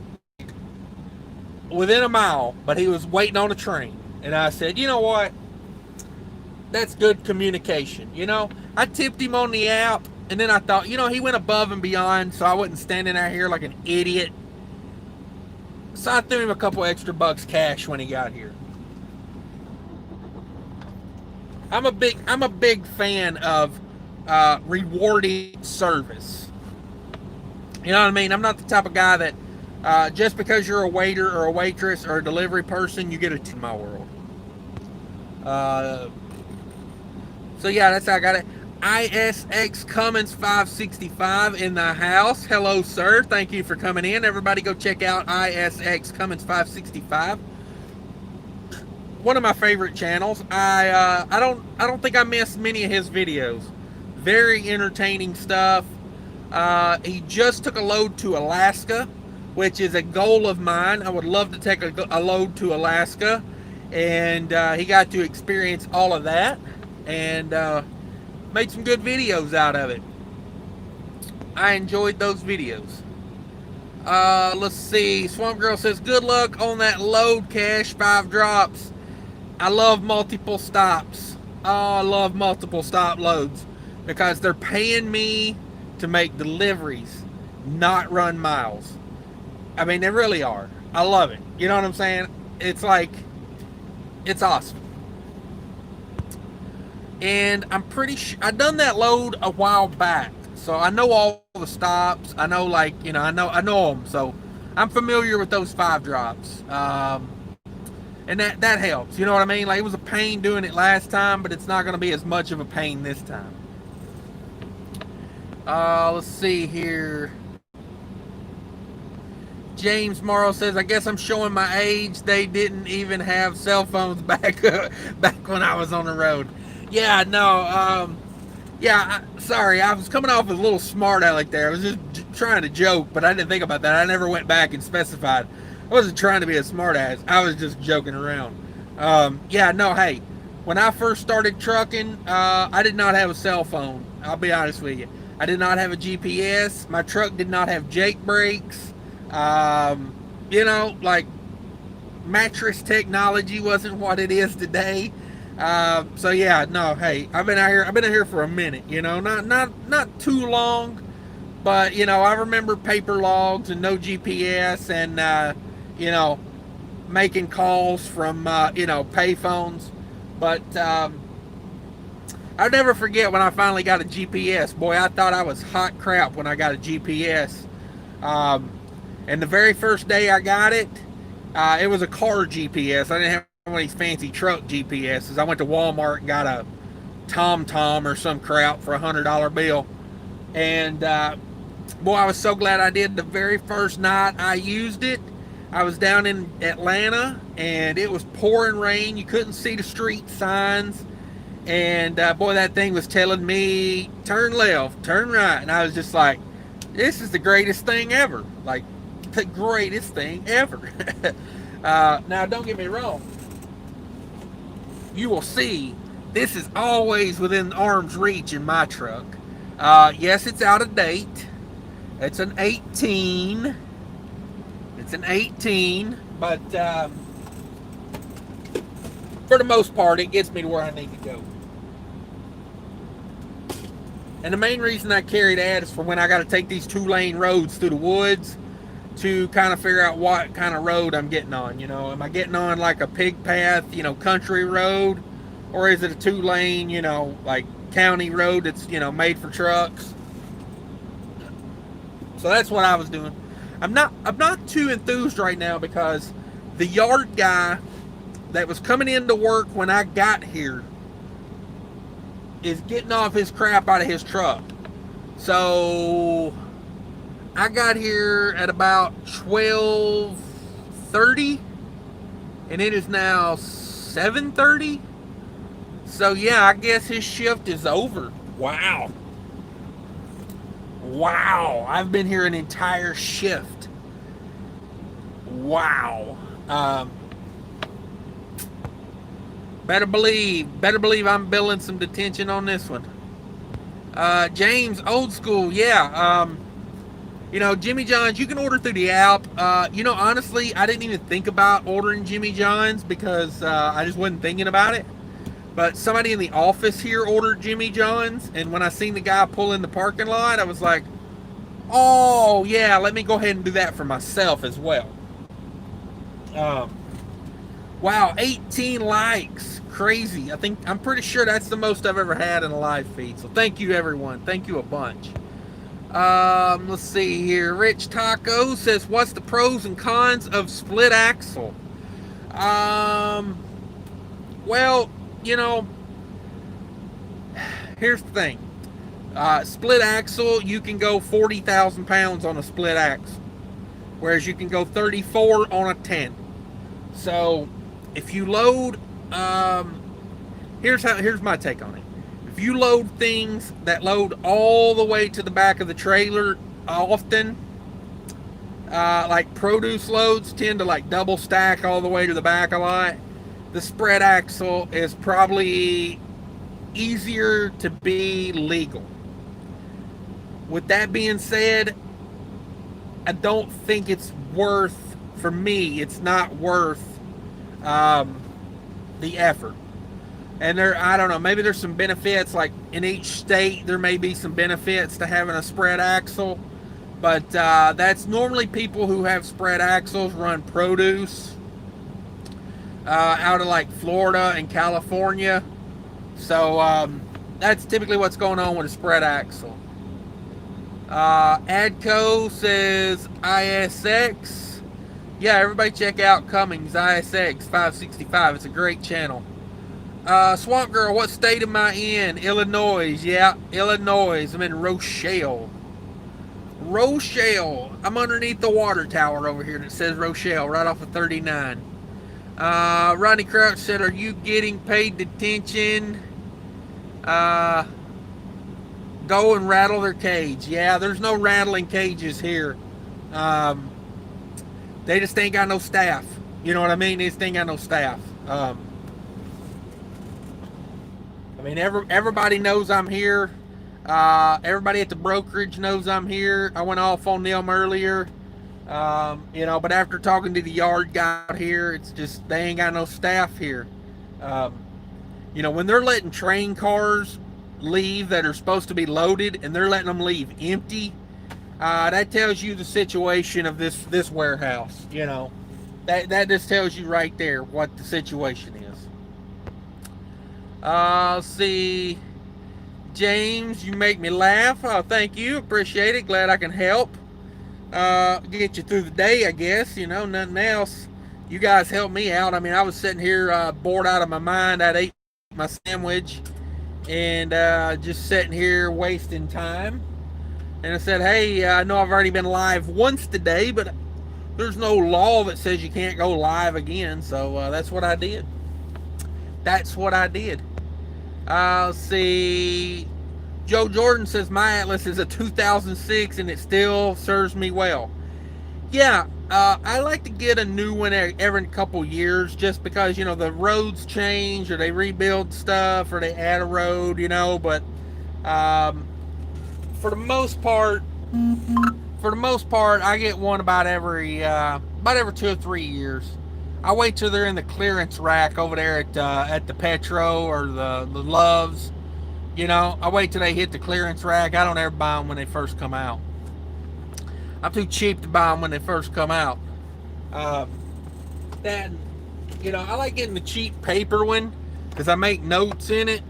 within a mile, but he was waiting on a train. And I said, you know what? That's good communication. You know, I tipped him on the app. And then I thought, you know, he went above and beyond, so I wasn't standing out here like an idiot. So I threw him a couple extra bucks cash when he got here. I'm a big fan of rewarding service. You know what I mean? I'm not the type of guy that just because you're a waiter or a waitress or a delivery person, you get a tip in my world. Uh, so yeah, that's how I got it. ISX Cummins 565 in the house. Hello, sir. Thank you for coming in. Everybody, go check out ISX Cummins 565. One of my favorite channels. I don't think I missed many of his videos. Very entertaining stuff. He just took a load to Alaska, which is a goal of mine. I would love to take a load to Alaska, and he got to experience all of that, and made some good videos out of it. I enjoyed those videos. Let's see. Swamp Girl says, good luck on that load, Cash. 5 drops. I love multiple stops. Oh, I love multiple stop loads because they're paying me to make deliveries, not run miles. I mean, they really are. I love it. You know what I'm saying? It's like, it's awesome. And I'm pretty sure I done that load a while back, so I know all the stops. I know, like, you know, I know them. So I'm familiar with those 5 drops. And that helps. You know what I mean? Like, it was a pain doing it last time, but it's not going to be as much of a pain this time. Let's see here. James Morrow says, I guess I'm showing my age. They didn't even have cell phones back when I was on the road. Yeah, no, sorry, I was coming off as a little smart aleck there. I was just trying to joke, but I didn't think about that. I never went back and specified. I wasn't trying to be a smart ass. I was just joking around. Yeah, no, hey, when I first started trucking, I did not have a cell phone. I'll be honest with you. I did not have a GPS. My truck did not have Jake brakes. You know, like, mattress technology wasn't what it is today. So yeah, no, hey, I've been out here for a minute, you know, not too long, but you know, I remember paper logs and no GPS and, you know, making calls from, you know, pay phones. But, I'll never forget when I finally got a GPS. Boy, I thought I was hot crap when I got a GPS. And the very first day I got it, it was a car GPS. I didn't have one of these fancy truck GPSs. I went to Walmart and got a TomTom or some crap for $100 bill. And boy, I was so glad I did. The very first night I used it, I was down in Atlanta and it was pouring rain. You couldn't see the street signs. And boy, that thing was telling me, turn left, turn right. And I was just like, this is the greatest thing ever. Like, the greatest thing ever. Now, don't get me wrong. You will see, this is always within arm's reach in my truck. Yes, it's out of date. It's an 18. It's an 18, but for the most part, it gets me to where I need to go. And the main reason I carry that is for when I got to take these 2-lane roads through the woods to kind of figure out what kind of road I'm getting on. You know, am I getting on like a pig path, you know, country road, or is it a 2-lane, you know, like county road that's, you know, made for trucks? So that's what I was doing. I'm not too enthused right now because the yard guy that was coming into work when I got here is getting off his crap out of his truck. So I got here at about 12:30 and it is now 7:30. So yeah, I guess his shift is over. Wow. I've been here an entire shift. Wow. Better believe I'm billing some detention on this one. James, old school, yeah. You know, Jimmy John's, you can order through the app. You know, honestly, I didn't even think about ordering Jimmy John's because I just wasn't thinking about it. But somebody in the office here ordered Jimmy John's, and when I seen the guy pull in the parking lot, I was like, oh, yeah, let me go ahead and do that for myself as well. Wow, 18 likes. Crazy. I'm pretty sure that's the most I've ever had in a live feed. So thank you, everyone. Thank you a bunch. Let's see here. Rich Taco says, "What's the pros and cons of split axle?" Um, well, you know, here's the thing. Split axle, you can go 40,000 pounds on a split axle, whereas you can go 34 on a 10. So, if you load, here's my take on it. If you load things that load all the way to the back of the trailer often, like produce loads tend to like double stack all the way to the back a lot, the spread axle is probably easier to be legal. With that being said, I don't think it's worth, for me, it's not worth the effort. And I don't know, maybe there's some benefits, like in each state there may be some benefits to having a spread axle, but that's normally people who have spread axles run produce out of like Florida and California. So that's typically what's going on with a spread axle. Adco says ISX. Yeah, everybody check out Cummins ISX 565. It's a great channel. Swamp Girl, what state am I in? Illinois. Yeah, Illinois. I'm in Rochelle. Rochelle. I'm underneath the water tower over here that says Rochelle, right off of 39. Rodney Crouch said, "Are you getting paid detention? Go and rattle their cage." Yeah, there's no rattling cages here. They just ain't got no staff. You know what I mean? They just ain't got no staff. I mean, everybody knows I'm here. Everybody at the brokerage knows I'm here. I went off on them earlier. But after talking to the yard guy out here, it's just they ain't got no staff here. When they're letting train cars leave that are supposed to be loaded and they're letting them leave empty, that tells you the situation of this warehouse. That just tells you right there what the situation is. Let's see. James, you make me laugh. Oh, thank you. Appreciate it. Glad I can help. Get you through the day, I guess. Nothing else. You guys helped me out. I mean, I was sitting here bored out of my mind. I'd ate my sandwich and just sitting here wasting time. And I said, hey, I know I've already been live once today, but there's no law that says you can't go live again. So that's what I did. Let's see. Joe Jordan says, my Atlas is a 2006 and it still serves me well. Yeah, I like to get a new one every couple years just because, the roads change or they rebuild stuff or they add a road, but for the most part, I get one about every 2 or 3 years. I wait till they're in the clearance rack over there at the Petro or the Loves. I wait till they hit the clearance rack. I don't ever buy them when they first come out. I'm too cheap to buy them when they first come out. I like getting the cheap paper one because I make notes in it.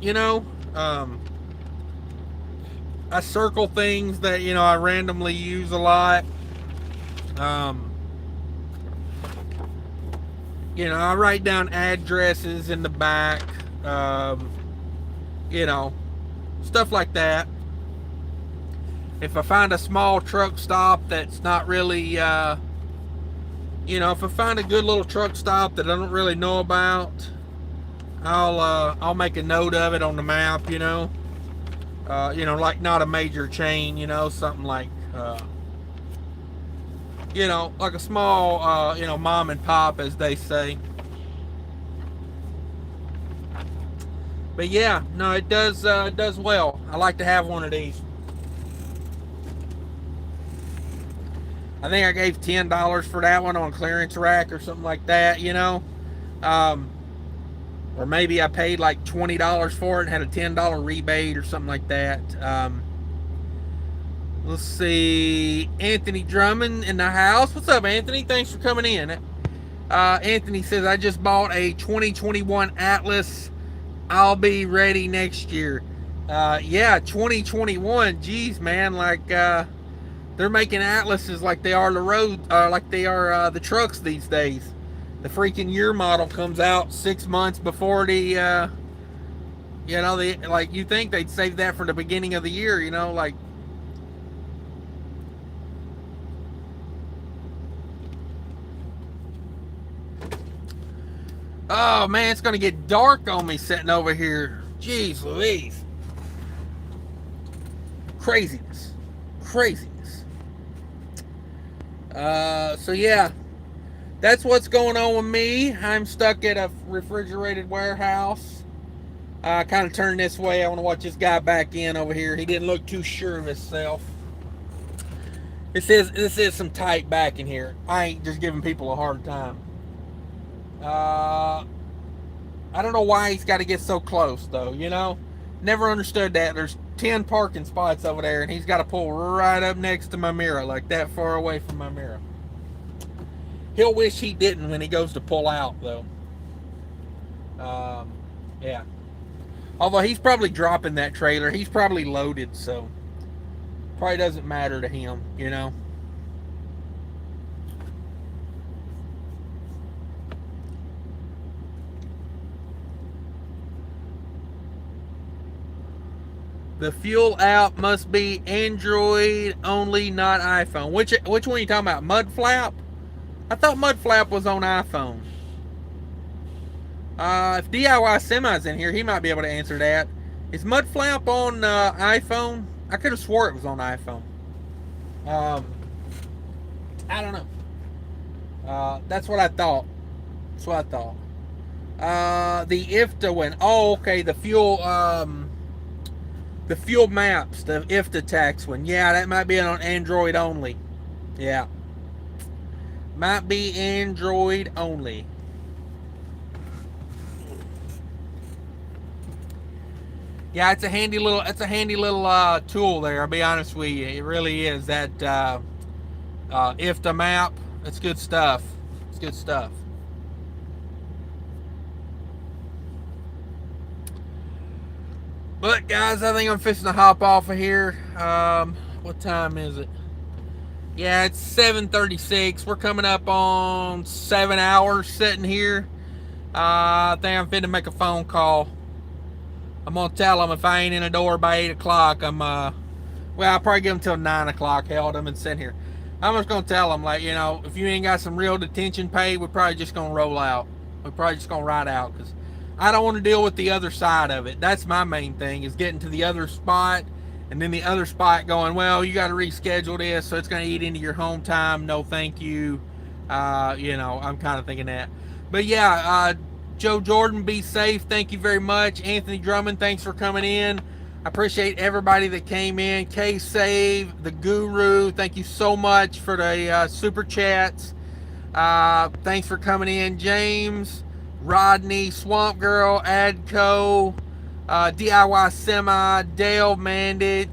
I circle things that I randomly use a lot. I write down addresses in the back. Stuff like that. If I find a small truck stop that's not really, if I find a good little truck stop that I don't really know about, I'll make a note of it on the map. Like not a major chain. Something like, like a small, mom and pop, as they say. But yeah, no, it does well. I like to have one of these. I think I gave $10 for that one on clearance rack or something like that, or maybe I paid like $20 for it and had a $10 rebate or something like that. Let's see. Anthony Drummond in the house. What's up, Anthony? Thanks for coming in. Anthony says, I just bought a 2021 Atlas. I'll be ready next year. Yeah, 2021. Geez, man, like they're making Atlases like they are the road, like they are the trucks these days. The freaking year model comes out 6 months before the, like you think they'd save that for the beginning of the year, like. Oh man, it's gonna get dark on me sitting over here. Jeez Louise. Craziness. Craziness. So yeah, that's what's going on with me. I'm stuck at a refrigerated warehouse. Kind of turn this way. I want to watch this guy back in over here. He didn't look too sure of himself. This is some tight back in here. I ain't just giving people a hard time. I don't know why he's got to get so close, though, Never understood that. There's 10 parking spots over there, and he's got to pull right up next to my mirror, like that far away from my mirror. He'll wish he didn't when he goes to pull out, though. Yeah. Although he's probably dropping that trailer. He's probably loaded, so probably doesn't matter to him, The fuel app must be Android only, not iPhone. Which one are you talking about? Mudflap? I thought Mudflap was on iPhone. If DIY Semi's in here, he might be able to answer that. Is Mudflap on iPhone? I could have swore it was on iPhone. I don't know. That's what I thought. That's what I thought. The IFTA one. Oh, okay. The fuel maps, the IFTA tax one. Yeah, that might be on Android only. Yeah. Might be Android only. Yeah, it's a handy little tool there, I'll be honest with you. It really is. That IFTA map, it's good stuff. It's good stuff. But guys, I think I'm fixing to hop off of here. What time is it? Yeah, it's 7:36. We're coming up on 7 hours sitting here. I think I'm finna make a phone call. I'm gonna tell them if I ain't in the door by 8 o'clock, I'll probably give them till 9 o'clock. Held them and sitting here. I'm just gonna tell them, like, if you ain't got some real detention pay, we're probably just gonna roll out. We're probably just gonna ride out, because I don't want to deal with the other side of it. That's my main thing, is getting to the other spot, and then the other spot going, well, you got to reschedule this, so it's going to eat into your home time. No, thank you. I'm kind of thinking that. But yeah, Joe Jordan, be safe. Thank you very much. Anthony Drummond, thanks for coming in. I appreciate everybody that came in. K-Save, the Guru, thank you so much for the super chats. Thanks for coming in. James, Rodney, Swamp Girl, Adco, DIY Semi, Dale Mandit,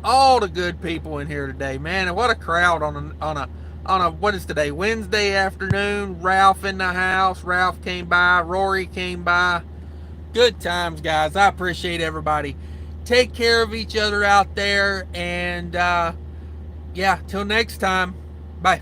all the good people in here today, man. And what a crowd on a what is today? Wednesday afternoon. Ralph in the house. Ralph came by. Rory came by. Good times, guys. I appreciate everybody. Take care of each other out there, and yeah, till next time. Bye.